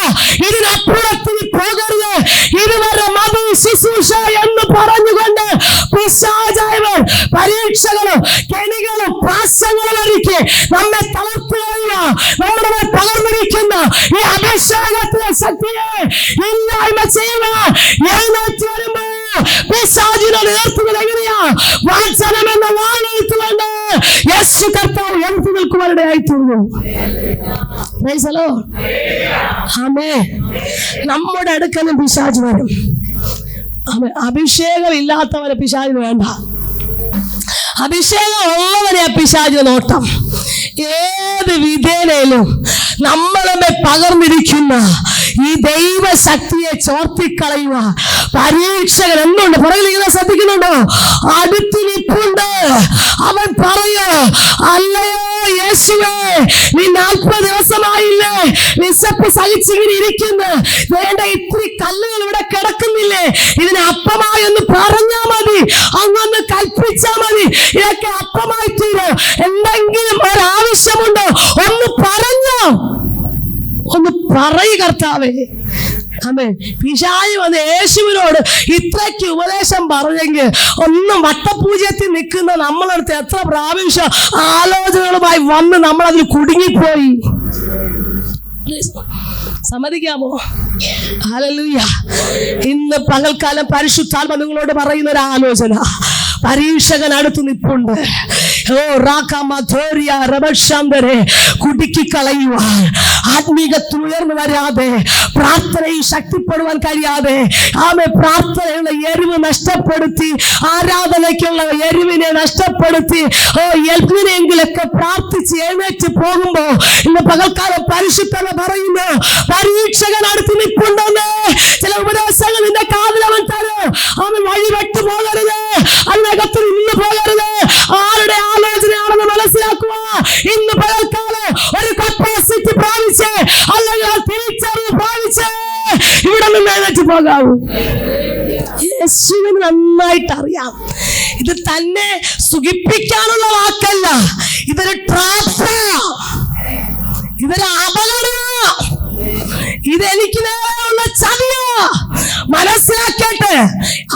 ഇതിനപ്പുറത്ത് നീ പോകരുത്. ഇതുവരെ മതി ശുശ്രൂഷ എന്ന് പറഞ്ഞുകൊണ്ട് പിശാചായവർ പരീക്ഷകളും കെണികളും പ്രാസങ്ങളും ഒരുക്കി നമ്മെ തളർത്തുകയില്ല. നമ്മുടെ മേൽ പകർന്നിരിക്കുന്ന ഈ അഭിഷേകത്തിലെ ശക്തിയെ ഇല്ലായ്മ ചെയ്യുക. എഴുന്നേറ്റ് വരുമ്പോ പിശാചിനെ നേർത്തുന്നത് എങ്ങനെയാ? വാചനമെന്ന വാളെടുത്തുകൊണ്ട് യേശു കർത്താവ് എഴുത്തു നിൽക്കുവാനിടയായി തീർന്നു. നമ്മുടെ അടുക്കലും പിശാച് വരും. അഭിഷേകം ഇല്ലാത്തവരെ പിശാചിന് വേണ്ട, അഭിഷേകം ഉള്ളവരെ പിശാചിന് നോട്ടം. ഏത് വിധേനയിലും നമ്മളെ പകർന്നിരിക്കുന്ന ഈ ദൈവശക്തിയെ ചോർത്തിക്കളയുക. പരീക്ഷകൻ എന്തുണ്ട് പുറകിലിങ്ങനെ ശ്രദ്ധിക്കുന്നുണ്ടോ? അടുത്ത് നിൽപ്പുണ്ട്. അവൻ പറയോ, അല്ലയോ യേശുവേ, നീ 40 ദിവസമായില്ലേ വിശപ്പ് സഹിച്ചിങ്ങനെ ഇരിക്കുന്നു, വേണ്ട ഇത്തിരി കല്ലുകൾ ഇവിടെ കിടക്കുന്നില്ലേ, ഇതിന് അപ്പമായി ഒന്ന് പറഞ്ഞാ മതി, അങ്ങൊന്ന് കൽപ്പിച്ചാ മതി, ഇതൊക്കെ അപ്പമായി തീരോ. എന്തെങ്കിലും ഒരാവശ്യമുണ്ടോ ഒന്ന് പറഞ്ഞോ, ഒന്ന് പറയ് കർത്താവേ. ആമേൻ. പിശാച് വന്ന് യേശുവിനോട് ഇത്രയ്ക്ക് ഉപദേശം പറഞ്ഞെങ്കിൽ ഒന്നും വട്ടപൂജ്യത്തിൽ നിൽക്കുന്ന നമ്മളടുത്ത് എത്ര പ്രാവശ്യം ആലോചനകളുമായി വന്ന് നമ്മളതിൽ കുടുങ്ങിപ്പോയി. സമ്മതിക്കാമോ? ഹല്ലേലൂയ. ഇന്ന് പകൽക്കാലം പരിശുദ്ധാത്മ നിങ്ങളോട് പറയുന്ന ഒരു ആലോചന, പരീക്ഷകൻ അടുത്ത് നിൽപ്പുണ്ട്. കുടുക്കി കളയുവാൻ, ആത്മീകത്തിൽ ഉയർന്നു വരാതെ, പ്രാർത്ഥനയിൽ ശക്തിപ്പെടുവാൻ കഴിയാതെ, പ്രാർത്ഥനയുള്ള എരിവ് നഷ്ടപ്പെടുത്തി, ആരാധനയ്ക്കുള്ള എരിവിനെ നഷ്ടപ്പെടുത്തി, എങ്ങനെയെങ്കിലൊക്കെ പ്രാർത്ഥിച്ച് എഴുന്നേറ്റ് പോകുമ്പോ ഇന്ന് പകൽക്കാലം പരിശുദ്ധത പറയുന്നു, പരീക്ഷകൻ അടുത്ത് നിൽപ്പുണ്ടെന്ന്. ചില ഉപദേശങ്ങൾ നിന്റെ കാതിലവൻ തരും. അവൻ വഴി വിട്ടു പോകരുത്, അതിനകത്ത് നിന്ന് പോകരുത്. ആരുടെ ആലോചനയാണെന്ന് മനസ്സിലാക്കുക. ഇന്ന് പകൽക്കാലം ഒരു കപ്പാസിറ്റി പ്രാപിച്ച്, അല്ലെങ്കിൽ തിരിച്ചറിവ് പ്രാപിച്ച് ഇവിടെ നിന്ന് എഴുന്നേറ്റ് പോകാവൂ. യേശുവിന് നന്നായിട്ട് അറിയാം, ഇത് തന്നെ സുഖിപ്പിക്കാനുള്ള വാക്കല്ല, ഇതൊരു ട്രാപ്പാ, ഇതൊരു അപകടമാ, ഇതെനിക്ക് നേരെയുള്ള ചതിയാ. മനസ്സിലാക്കട്ടെ,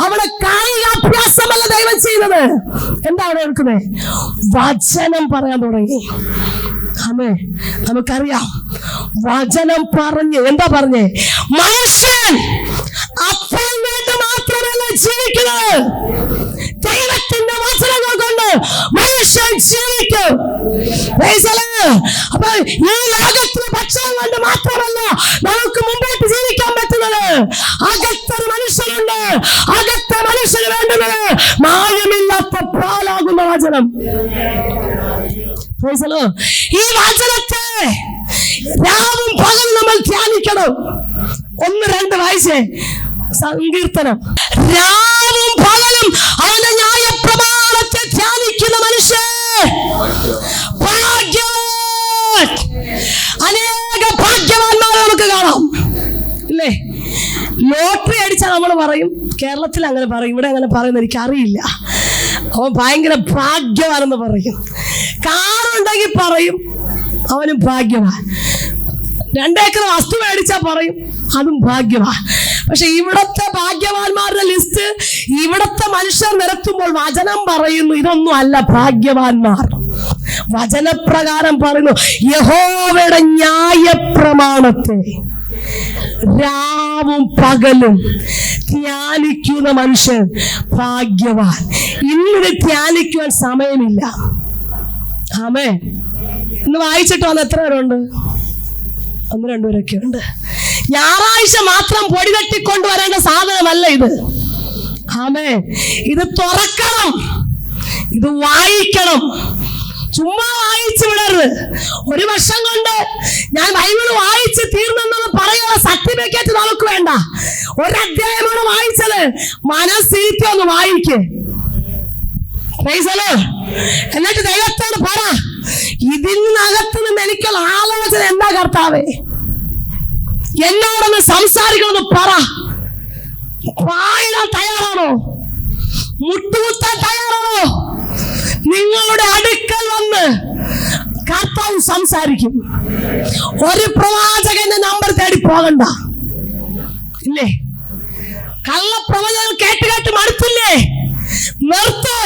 അവിടെ കായികാഭ്യാസമല്ല ദൈവം ചെയ്യുന്നത്. എന്താ അവിടെ എടുക്കുന്നത്? വചനം പറയാൻ തുടങ്ങി. ആമേ, നമുക്കറിയാം, വചനം പറഞ്ഞ് എന്താ പറഞ്ഞേ? മനുഷ്യൻ അപ്പം കൊണ്ട് മാത്രമല്ല ജീവിക്കുന്നത്, ദൈവത്തിന്റെ വചനങ്ങൾ കൊണ്ട് മനുഷ്യൻ ജീവിക്കും. അപ്പൊ ഈ ലോകത്തിലെ ഭക്ഷണം കൊണ്ട് മാത്രമല്ല നമുക്ക് മുമ്പോട്ട് ജീവിക്കാൻ പറ്റുന്നത്. അകത്തൊരു മനുഷ്യനുണ്ട്, അകത്തെ മനുഷ്യന് വേണ്ടുന്നത് മായമില്ലാത്ത പാലാകുന്ന വചനം. ഈ വചനത്തെ രാവും പകലും നമ്മൾ ധ്യാനിക്കണം. 1-2 വായിച്ചേ സങ്കീർത്തനം. രാവും പകലും അവന്റെ ന്യായപ്രമാണത്തെ ധ്യാനിക്കുന്ന മനുഷ്യൻ ഭാഗ്യവാൻ. അനേക ഭാഗ്യവാന്മാരെ നമുക്ക് കാണാം, ഇല്ലേ? ലോട്ടറി അടിച്ചാൽ നമ്മൾ പറയും, കേരളത്തിൽ അങ്ങനെ പറയും, ഇവിടെ അങ്ങനെ പറയുന്നത് എനിക്ക് അറിയില്ല, അവൻ ഭയങ്കര ഭാഗ്യവാനെന്ന് പറയും. കാറുണ്ടെങ്കിൽ പറയും അവനും ഭാഗ്യവാൻ. 2 ഏക്കർ വസ്തു മേടിച്ചാൽ പറയും അതും ഭാഗ്യവാൻ. പക്ഷെ ഇവിടത്തെ ഭാഗ്യവാന്മാരുടെ ലിസ്റ്റ് ഇവിടത്തെ മനുഷ്യർ നിരത്തുമ്പോൾ വചനം പറയുന്നു ഇതൊന്നും അല്ല ഭാഗ്യവാന്മാർ. വചനപ്രകാരം പറയുന്നു, യഹോവയുടെ ന്യായപ്രമാണത്തെ രാവും പകലും ധ്യാനിക്കുന്ന മനുഷ്യൻ ഭാഗ്യവാൻ. ഇന്നിത് ധ്യാനിക്കുവാൻ സമയമില്ല. ആമേ, ഇന്ന് വായിച്ചിട്ട് വന്ന് എത്ര പേരുണ്ട്? 1-2 പേരൊക്കെ ഉണ്ട്. ഞായറാഴ്ച മാത്രം പൊടി തട്ടിക്കൊണ്ടുവരേണ്ട സാധനമല്ല ഇത്. ആമേ, ഇത് തുറക്കണം, ഇത് വായിക്കണം. ചുമ്മാ വായിച്ചു വിടരുത്. 1 വർഷം കൊണ്ട് ഞാൻ ബൈബിൾ വായിച്ച് തീർന്നെന്ന് പറയാനുള്ള സർട്ടിഫിക്കറ്റ് നമുക്ക് വേണ്ട. 1 അധ്യായമാണ് വായിച്ചത്, മനസ്സിരുത്തി ഒന്ന് വായിക്ക്. എന്നിട്ട് ദൈവത്തോട് പറ, ഇതിനകത്ത് നിന്ന് എനിക്കുള്ള ആലോചന എന്താ കർത്താവേ, എന്നോടൊന്ന് സംസാരിക്കണമെന്ന് പറ. വായിടാൻ തയ്യാറാണോ? മുട്ടുകുത്താൻ തയ്യാറാണോ? നിങ്ങളുടെ അടുക്കൽ വന്ന് കർത്താവ് സംസാരിക്കും. ഒരു പ്രവാചകന്റെ നമ്പർ തേടി പോകണ്ട, ഇല്ലേ? കള്ളപ്രവചനം കേട്ട് കേട്ട് മടുത്തില്ലേ? നിർത്ത്,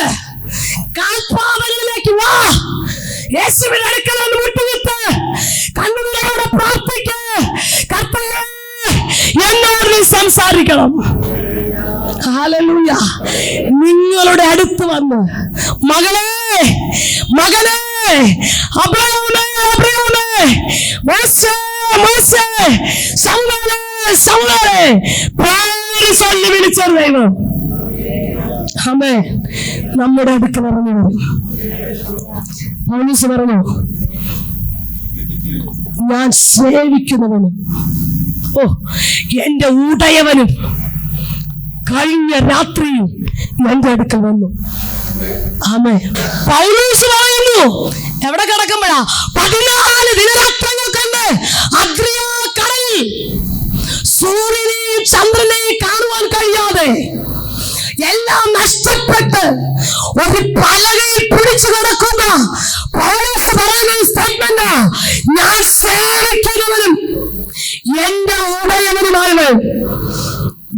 കാൽപാദങ്ങളിലേക്ക് വാ. യേശുവിന്റെ അടുക്കൽ വന്ന് മുട്ടുകുത്ത്, കണ്ണുനീരോടെ പ്രാർത്ഥിക്ക്. കർത്താവേ, എന്നോട് നീ സംസാരിക്കണം. ഹല്ലേലൂയ. നിങ്ങളുടെ അടുത്ത് വന്ന്, മകളെ മകനെ, അബ്രഹാമേ അബ്രഹാമേ, മോശേ മോശേ, സൗലേ സൗലേ പേര് ചൊല്ലി വിളിച്ചൊരു ദൈവം ആമേ നമ്മുടെ അടുക്കൽ ഇറങ്ങി വരും. പൗലോസ് പറഞ്ഞു, ഞാൻ സേവിക്കുന്നവനും എന്റെ ഉടയവനും കഴിഞ്ഞ രാത്രിയും എന്റെ അടുക്കൽ വന്നു. ആമേ. പൗലോസ് പറയുന്നു, എവിടെ കിടക്കുമ്പോഴാ? 14 ദിനരാത്രങ്ങൾ കൊണ്ട് അദ്രിയ കടലിൽ സൂര്യനെയും ചന്ദ്രനെയും കാണുവാൻ കഴിയാതെ എല്ലാം നഷ്ടപ്പെട്ട് ഒരു പലകയിൽ പിടിച്ചു കിടക്കുന്ന പൗലോസ് പറയുന്ന സ്റ്റേറ്റ്മെന്റ്, ഞാൻ സേവിക്കുന്നവനും എന്റെ ഉടയവനുമായവൻ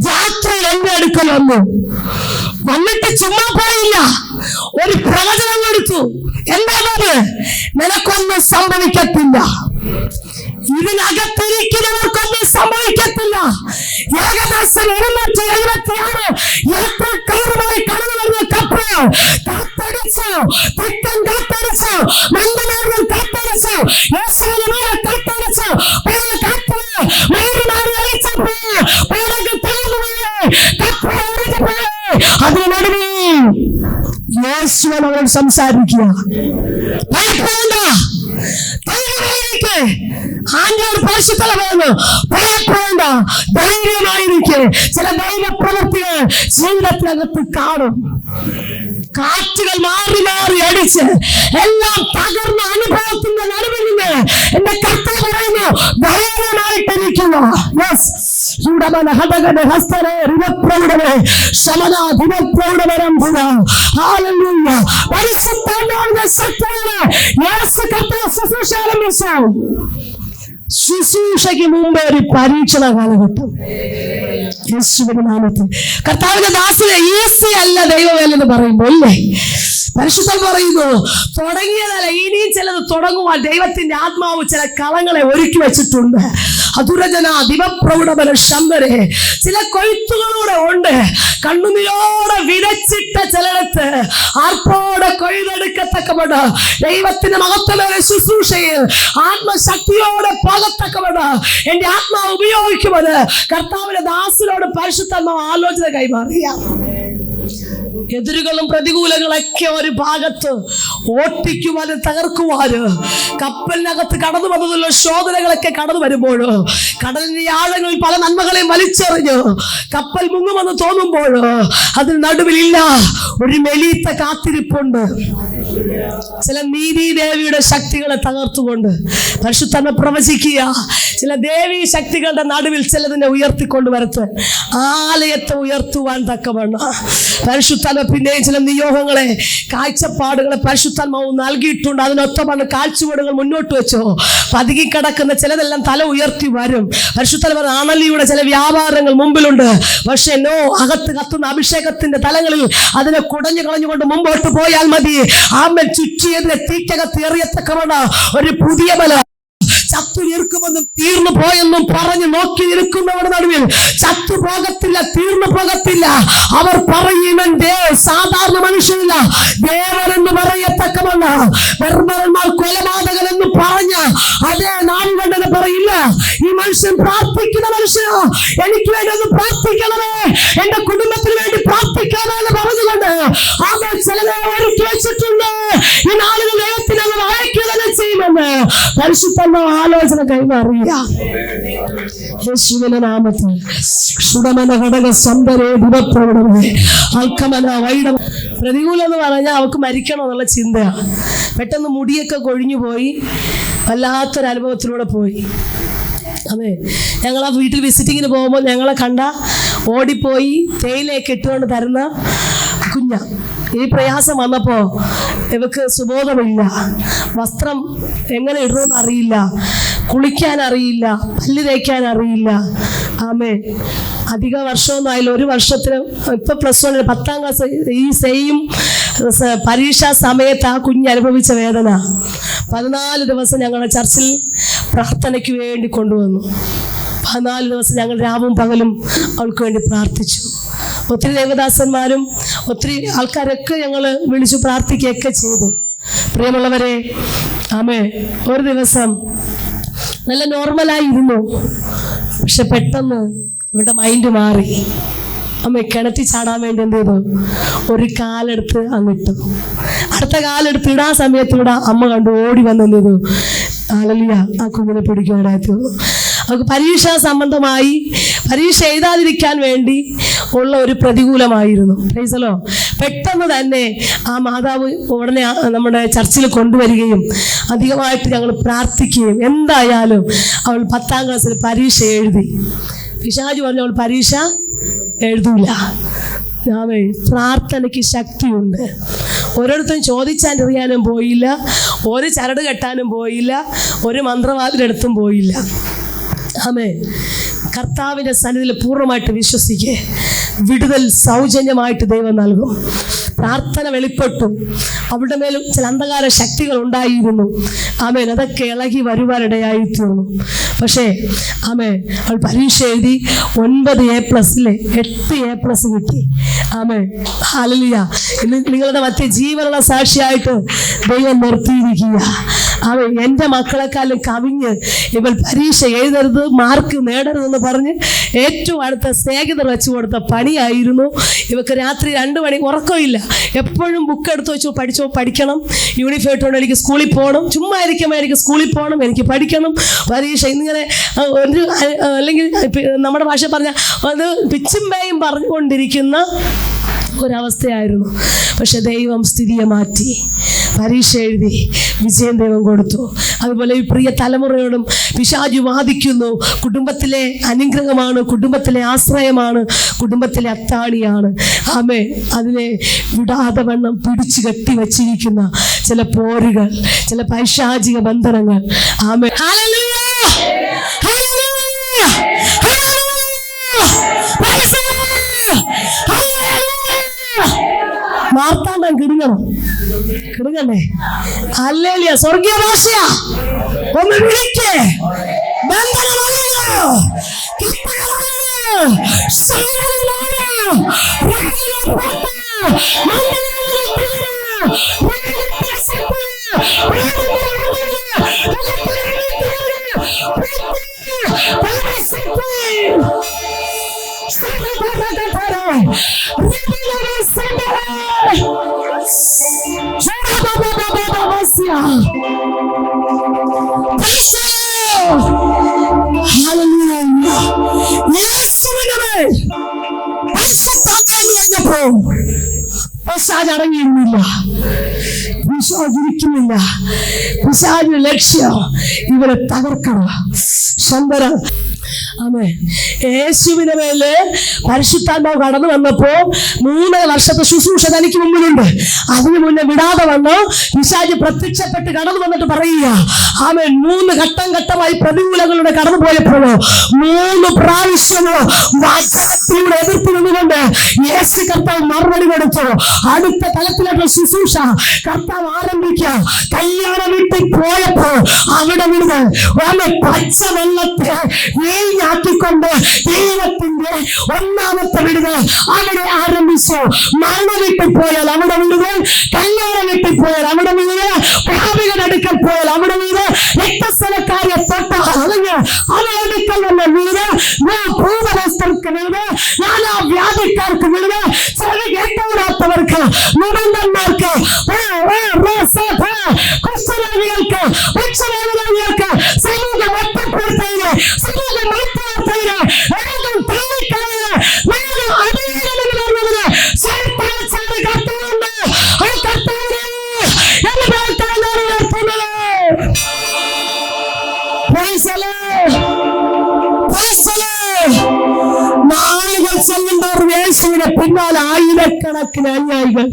രാത്രി എന്റെ അടുക്കൽ വന്നിട്ട് ചുമ്മാ പോയില്ല, ഒരു പ്രവചനം കൊടുത്തു. എന്താ പറഞ്ഞത്? നിനക്കൊന്നും സംഭവിക്കത്തില്ല, ഇതിനകത്തിരിക്കുന്നവർക്കൊന്നും സംഭവിക്കത്തില്ല. ഏകദേശം 276 യാത്രക്കാരുമായി കടന്നു വരുന്ന കപ്പൽ കാത്തടിച്ചു, തെക്കൻ കാത്തടിച്ചു, മന്ദമാർഗം കാത്തടിച്ചു, യേശുവിന്റെ മേലെ കാത്തടിച്ചു, അതിനടുവിൽ യേശുവൻ അവരോട് സംസാരിക്കുക. ആന്റിയോട് പരിശുദ്ധത വേണം, ഭയപ്പെടേണ്ട, ധൈര്യമായിരിക്കെ. ചില ദൈവപ്രവൃത്തികൾ ജീവിതത്തിനകത്ത് കാണും. കാറ്റുകൾ മാറി മാറി അടിച്ച് എല്ലാം തകർന്ന അനുഭവത്തിന്റെ നടുവിൽ നിന്ന് എന്റെ കർത്താവ് പറയുന്നു, ധൈര്യമായിട്ടിരിക്കുന്നു. ശുശ്രൂഷയ്ക്ക് മുമ്പേ ഒരു പരീക്ഷണ കാലഘട്ടം. യേശുവിന്റെ നാമത്തിൽ കർത്താവിന്റെ ദാസനെ ഈസി അല്ല ദൈവവേലെന്ന് പറയുമ്പോൾ അല്ലേ? പരിശുദ്ധം പറയുന്നു, തുടങ്ങിയതല്ല, ഇനിയും ചിലത് തുടങ്ങുവാൻ ദൈവത്തിന്റെ ആത്മാവ് ചില കളങ്ങളെ ഒരുക്കി വെച്ചിട്ടുണ്ട്. അതുരജന ദിവപ്രൗഢമന ശമ്പരെ, ചില കൊയ്ത്തുകളൂടെ ഉണ്ട്. കണ്ണുനീരോടെ വിതച്ചിട്ട ചിലടത്ത് ആർപ്പോടെ കൊയ്തെടുക്കത്തക്കവണ്ണം ദൈവത്തിന്റെ മഹത്വമേറിയ ശുശ്രൂഷയിൽ ആത്മശക്തിയോടെ പോകത്തക്കവണ്ണം എന്റെ ആത്മാവ് ഉപയോഗിക്കുമെന്ന് കർത്താവിന്റെ ദാസനോട് പരിശുദ്ധാത്മാവ് ആലോചന കൈമാറിയ. എതിരുകളും പ്രതികൂലങ്ങളൊക്കെ ഒരു ഭാഗത്ത് ഓട്ടിക്കുവാനും തകർക്കുവാനും കപ്പലിനകത്ത് കടന്നു വന്നതുള്ള ശോധനകളൊക്കെ കടന്നു വരുമ്പോഴോ, കടലിന്റെ ആഴങ്ങളിൽ പല നന്മകളെയും വലിച്ചെറിഞ്ഞ് കപ്പൽ മുങ്ങുമെന്ന് തോന്നുമ്പോഴോ അതിന് നടുവിലില്ല ഒരു മെലീത്ത കാത്തിരിപ്പുണ്ട്. ചില നീതിദേവിയുടെ ശക്തികളെ തകർത്തുകൊണ്ട് പരിശുദ്ധനെ പ്രവചിക്കുക. ചില ദേവീ ശക്തികളുടെ നടുവിൽ ചിലതിനെ ഉയർത്തിക്കൊണ്ട് വരത്ത് ആലയത്തെ ഉയർത്തുവാൻ തക്കവണ്ണം പരിശുദ്ധനെ പിന്നെയും ചില നിയോഗങ്ങളെ, കാഴ്ചപ്പാടുകളെ പരിശുദ്ധാത്മാവ് നൽകിയിട്ടുണ്ട്. അതിനൊത്തമാണ് കാഴ്ചപ്പാടുകൾ മുന്നോട്ട് വെച്ചോ. പതുങ്ങിക്കിടക്കുന്ന ചിലതെല്ലാം തല ഉയർത്തി വരും. പരിശുദ്ധാത്മാവ് ആണലിയുടെ ചില വ്യാപാരങ്ങൾ മുമ്പിലുണ്ട്. പക്ഷെ നോ, അകത്ത് കത്തുന്ന അഭിഷേകത്തിന്റെ തലങ്ങളിൽ അതിനെ കുടഞ്ഞു കളഞ്ഞുകൊണ്ട് മുമ്പോട്ട് പോയാൽ മതി. ആമേൻ. ചുറ്റിയതിനെ തീക്കകത്ത് എറിയത്തക്കവണ്ണം ഒരു പുതിയ ബല ചത്തു നിൽക്കുമെന്നും തീർന്നു പോയെന്നും പറഞ്ഞു നോക്കി നിൽക്കുന്നവരുടെ നടുവിൽ ചത്തു പോകത്തില്ല, തീർന്നു പോകത്തില്ല. അവർ പറയുമെന്റെ സാധാരണ മനുഷ്യനില്ല, ദേവനെന്ന് പറയത്തക്കമല്ല, ധർമ്മന്മാർ കൊലപാതകൻ എന്ന് പറഞ്ഞ അതേ നാം കണ്ടെന്ന് പറയില്ല. ഈ മനുഷ്യൻ പ്രാർത്ഥിക്കുന്ന മനുഷ്യനോ, എനിക്ക് വേണ്ടി ഒന്ന് പ്രാർത്ഥിക്കണമേ, എന്റെ കുടുംബത്തിന് വേണ്ടി പ്രാർത്ഥിക്കണമെന്ന് പറഞ്ഞുകൊണ്ട് അവർ ചിലരെ ഒരുക്കി വെച്ചിട്ടുണ്ട്. ഈ നാളുകൾ ദൈവത്തിന് അവർ അയക്കുക തന്നെ ചെയ്യുമെന്ന് പരിശുദ്ധ ആലോചന കൈമാറിയ. യേശുവിന്റെ നാമത്തിൽ സുഡമന ഘടക സമ്പരേ ദിവപ്രവണമേ അൽക്കമന വൈഡം. പ്രതികൂലം എന്ന് പറഞ്ഞാൽ അവർക്ക് മരിക്കണം എന്നുള്ള ചിന്തയാണ്. പെട്ടെന്ന് മുടിയൊക്കെ കൊഴിഞ്ഞു പോയി, വല്ലാത്തൊരു അനുഭവത്തിലൂടെ പോയി. അതെ, ഞങ്ങൾ ആ വീട്ടിൽ വിസിറ്റിങ്ങിന് പോകുമ്പോൾ ഞങ്ങളെ കണ്ട ഓടിപ്പോയി തേയിലയൊക്കെ ഇട്ടുകൊണ്ട് തരുന്ന കുഞ്ഞ. ഈ പ്രയാസം വന്നപ്പോൾ ഇവക്ക് സുബോധമില്ല, വസ്ത്രം എങ്ങനെ ഇടണമെന്ന് അറിയില്ല, കുളിക്കാൻ അറിയില്ല, പല്ല് തേക്കാൻ അറിയില്ല. ആമേ. അധിക വർഷമൊന്നും ആയില്ല, 1 വർഷത്തിന്. ഇപ്പം +1 10ാം ക്ലാസ് ഈ സെയിം പരീക്ഷാ സമയത്ത് ആ കുഞ്ഞ് അനുഭവിച്ച വേദന 14 ദിവസം ഞങ്ങളുടെ ചർച്ചിൽ പ്രാർത്ഥനയ്ക്ക് വേണ്ടി കൊണ്ടുവന്നു. 14 ദിവസം ഞങ്ങൾ രാവും പകലും അവൾക്ക് വേണ്ടി പ്രാർത്ഥിച്ചു. ഒത്തിരി ദേവദാസന്മാരും ഒത്തിരി ആൾക്കാരൊക്കെ ഞങ്ങൾ വിളിച്ചു പ്രാർത്ഥിക്കുകയൊക്കെ ചെയ്തു. പ്രിയമുള്ളവരെ, ആമേ, ഒരു ദിവസം നല്ല നോർമലായിരുന്നു. പക്ഷെ പെട്ടെന്ന് ഇവിടെ മൈൻഡ് മാറി. അമ്മ കിണറ്റി ചാടാൻ വേണ്ടി എന്ത് ചെയ്തു? ഒരു കാലെടുത്ത് അങ്ങിട്ടു. അടുത്ത കാലെടുത്ത് ഇടാൻ സമയത്തൂടെ അമ്മ കണ്ടു ഓടി വന്നെന്ത് ചെയ്തു? ഹല്ലേലൂയ, ആ കുഞ്ഞിനെ പിടിക്കാനായിട്ട്. അവർക്ക് പരീക്ഷാ സംബന്ധമായി പരീക്ഷ എഴുതാതിരിക്കാൻ വേണ്ടി ഉള്ള ഒരു പ്രതികൂലമായിരുന്നു. Price the Lord. പെട്ടെന്ന് തന്നെ ആ മാതാവ് ഉടനെ നമ്മുടെ ചർച്ചിൽ കൊണ്ടുവരികയും അധികമായിട്ട് ഞങ്ങൾ പ്രാർത്ഥിക്കുകയും എന്തായാലും അവൾ 10ാം ക്ലാസ്സിൽ പരീക്ഷ എഴുതി. പിശാച് പറഞ്ഞു അവൾ പരീക്ഷ എഴുതൂല. പ്രാർത്ഥനയ്ക്ക് ശക്തിയുണ്ട്. ഓരോരുത്തരും ചോദിച്ചറിയാനും പോയില്ല, ഒരു ചരട് കെട്ടാനും പോയില്ല, ഒരു മന്ത്രവാദിലെടുത്തും പോയില്ല. ആമേൻ. കർത്താവിൻ്റെ സന്നിധിയിൽ പൂർണ്ണമായിട്ട് വിശ്വസിക്കുക. വിടുതൽ സൗജന്യമായിട്ട് ദൈവം നൽകും. പ്രാർത്ഥന വെളിപ്പെട്ടു. അവളുടെ മേലും ചില അന്ധകാര ശക്തികൾ ഉണ്ടായിരുന്നു. ആമേൻ. അതൊക്കെ ഇളകി വരുവാനിടയായിത്തീർന്നു. പക്ഷേ ആമേൻ, അവൾ പരീക്ഷ എഴുതി 9 A+ലെ 8 A+ കിട്ടി. ആമേൻ. ഹല്ലേലൂയ. ഇന്ന് നിങ്ങളുടെ മധ്യ ജീവനുള്ള സാക്ഷിയായിട്ട് ദൈവം നിർത്തിയിരിക്കുക. ആമേൻ. എൻ്റെ മക്കളെക്കാളും കവിഞ്ഞ് ഇവൾ പരീക്ഷ എഴുതരുത്, മാർക്ക് നേടരുതെന്ന് പറഞ്ഞ് ഏറ്റവും അടുത്ത സ്നേഹിതർ വെച്ച് കൊടുത്ത പണിയായിരുന്നു. ഇവർക്ക് രാത്രി 2 മണി ഉറക്കമില്ല. എപ്പോഴും ബുക്ക് എടുത്ത് വെച്ചോ, പഠിക്കണം, യൂണിഫോം ഇട്ടുകൊണ്ട് എനിക്ക് സ്കൂളിൽ പോകണം, ചുമ്മാ ഇരിക്കുമ്പോൾ എനിക്ക് സ്കൂളിൽ പോകണം, എനിക്ക് പഠിക്കണം, പരീക്ഷ ഇന്നിങ്ങനെ ഒരു അല്ലെങ്കിൽ നമ്മുടെ ഭാഷ പറഞ്ഞാൽ അത് പിച്ചും പേയും പറഞ്ഞുകൊണ്ടിരിക്കുന്ന ഒരവസ്ഥയായിരുന്നു. പക്ഷെ ദൈവം സ്ഥിതിയെ മാറ്റി. പരീക്ഷ എഴുതി വിജയം ദൈവം കൊടുത്തു. അതുപോലെ ഈ പ്രിയ തലമുറയോടും പിശാച് വാദിക്കുന്നു. കുടുംബത്തിലെ അനുഗ്രഹമാണ്, കുടുംബത്തിലെ ആശ്രയമാണ്, കുടുംബത്തിലെ അത്താണിയാണ്. ആമേൻ. അതിനെ വിടാതെ വണ്ണം പിടിച്ചു കെട്ടി വച്ചിരിക്കുന്ന ചില പോരുകൾ, ചില പൈശാചിക ബന്ധനങ്ങൾ. ആമേൻ. ഹല്ലേലൂയ. ഹല്ലേലൂയ. മാർത്താണ്ഡം കിടുങ്ങണ്ടേ? ഹല്ലേലൂയ. സ്വർഗീയ ഭാഷയാ. ഒന്ന് വിളിക്കേ. പിശാച് അടങ്ങിയിരുന്നില്ല, പിശാചിരിക്കുന്നില്ല. പിശാചിന്റെ ലക്ഷ്യം ഇവരെ തകർക്കണം. ശമ്പരം. ആമേൻ. യേശുവിന്റെ മേല് പരിശുദ്ധാത്മാവ് കടന്നു വന്നപ്പോ 3 വർഷത്തെ ശുശ്രൂഷ തനിക്ക് മുമ്പിലുണ്ട്. അതിനു മുന്നേ വിടാതെ വന്ന് പിശാച് പ്രത്യക്ഷപ്പെട്ട് കടന്നു വന്നിട്ട് പറയുക, ആമേൻ, 3 ഘട്ടമായി പ്രതികൂലങ്ങളുടെ കടന്നു പോയപ്പോഴോ 3 പ്രാവശ്യമോ വചനത്തിലൂടെ എതിർത്ത് നിന്നുകൊണ്ട് യേശു കർത്താവ് മറുപടി കൊടുത്തു. അടുത്ത തലത്തിലുള്ള ശുശ്രൂഷ കർത്താവ് ആരംഭിക്കുക. കല്യാണ വീട്ടിൽ പോയപ്പോ അവിടെ നിന്ന് പച്ചവെള്ളത്തെ ാക്കിക്കൊണ്ട് ദൈവത്തിന്റെ 1ാമത്തെ വിടുതൽ അവിടെ ആരംഭിച്ചു. മരണ വീട്ടിൽ പോയാൽ അവിടെ വിടുതൽ, കല്യാണ വീട്ടിൽ പോയാൽ അവിടെ വിടുതൽ, ഭാവികളുടെ അടുക്കൽ പോയാൽ അവിടെ വിടുതൽ, രക്തസ്ഥലക്കാരെ തൊട്ടാൽ അല്ലെങ്കിൽ അവരടുക്കൽ വന്ന വിടുതൽ, ഭൂതവസ്ഥർക്ക് വിടുതൽ, വ്യാധിക്കാർക്ക് വിടുതൽ, ചെവി കേട്ടുകൂടാത്തവർക്ക്, മുടന്തന്മാർക്ക്, കുഷ്ഠരോഗികൾക്ക്, വൃക്ഷരോഗികൾക്ക്, സമൂഹം ഒറ്റപ്പെടുത്തതിന്, സമൂഹം മാറ്റാത്തതിന്, വേഗം താഴെക്കളയുക, വേഗം അടിയറവിന് സർപ്പാച്ചാറ് കർത്താവുണ്ട്. ആ കർത്താവിനെ എന്റെ പേർക്കാണ് ഉയർത്തുന്നത്. നാളുകൾ ചെല്ലുമ്പോൾ യേശുവിനെ പിന്നാലെ ആയിരക്കണക്കിന് അനുയായികൾ.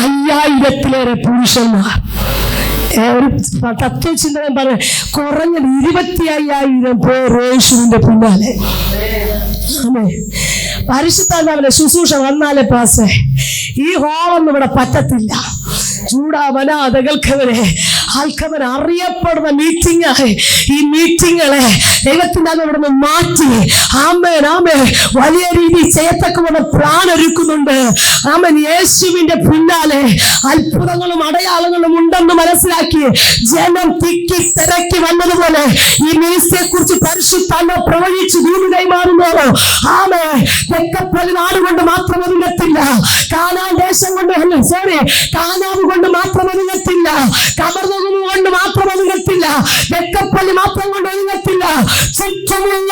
5000-ലേറെ പുരുഷന്മാർ. ഒരു തത്വചിന്തകൻ പറഞ്ഞു, കുറഞ്ഞത് 25,000 പേർ യേശുവിന്റെ പിന്നാലെ. പരിശുദ്ധാത്മാവിന്റെ ശുശ്രൂഷ വന്നാലേ പാസേ ഈ ഹോളൊന്നും ഇവിടെ പറ്റത്തില്ല. ചൂടാവനാഥകൾക്കവരെ ആൾക്കവർ അറിയപ്പെടുന്ന മീറ്റിംഗ് ആയി ഈ മീറ്റിങ്ങളെ ദൈവത്തിന്റെ അവിടെ നിന്ന് മാറ്റി ആമേൻ വലിയ രീതിയിൽ ചെയ്യത്തക്കവണ്ണ പ്ലാൻ ഒരുക്കുന്നുണ്ട്. ആമേൻ. യേശുവിന്റെ പിന്നാലെ അത്ഭുതങ്ങളും അടയാളങ്ങളും ഉണ്ടെന്ന് മനസ്സിലാക്കി ജനം തിക്കി തിരക്കി വന്നതുപോലെ ഈ മിനിസ്ട്രിയെ കുറിച്ച് പരിശുദ്ധാത്മാ പ്രവചിച്ച് ഭൂമി കൈമാറുന്നോ. ആമേ. തെക്കപ്പള്ളി നാട് കൊണ്ട് മാത്രം ഒതുങ്ങത്തില്ല, കാനാൻ ദേശം കൊണ്ട് കാനാവ് കൊണ്ട് മാത്രം ഒതുങ്ങത്തില്ല, കബർനഗും കൊണ്ട് മാത്രം ഒതുങ്ങത്തില്ല, തെക്കപ്പള്ളി മാത്രം കൊണ്ട് ഒതുങ്ങത്തില്ല. ചുറ്റുമുള്ള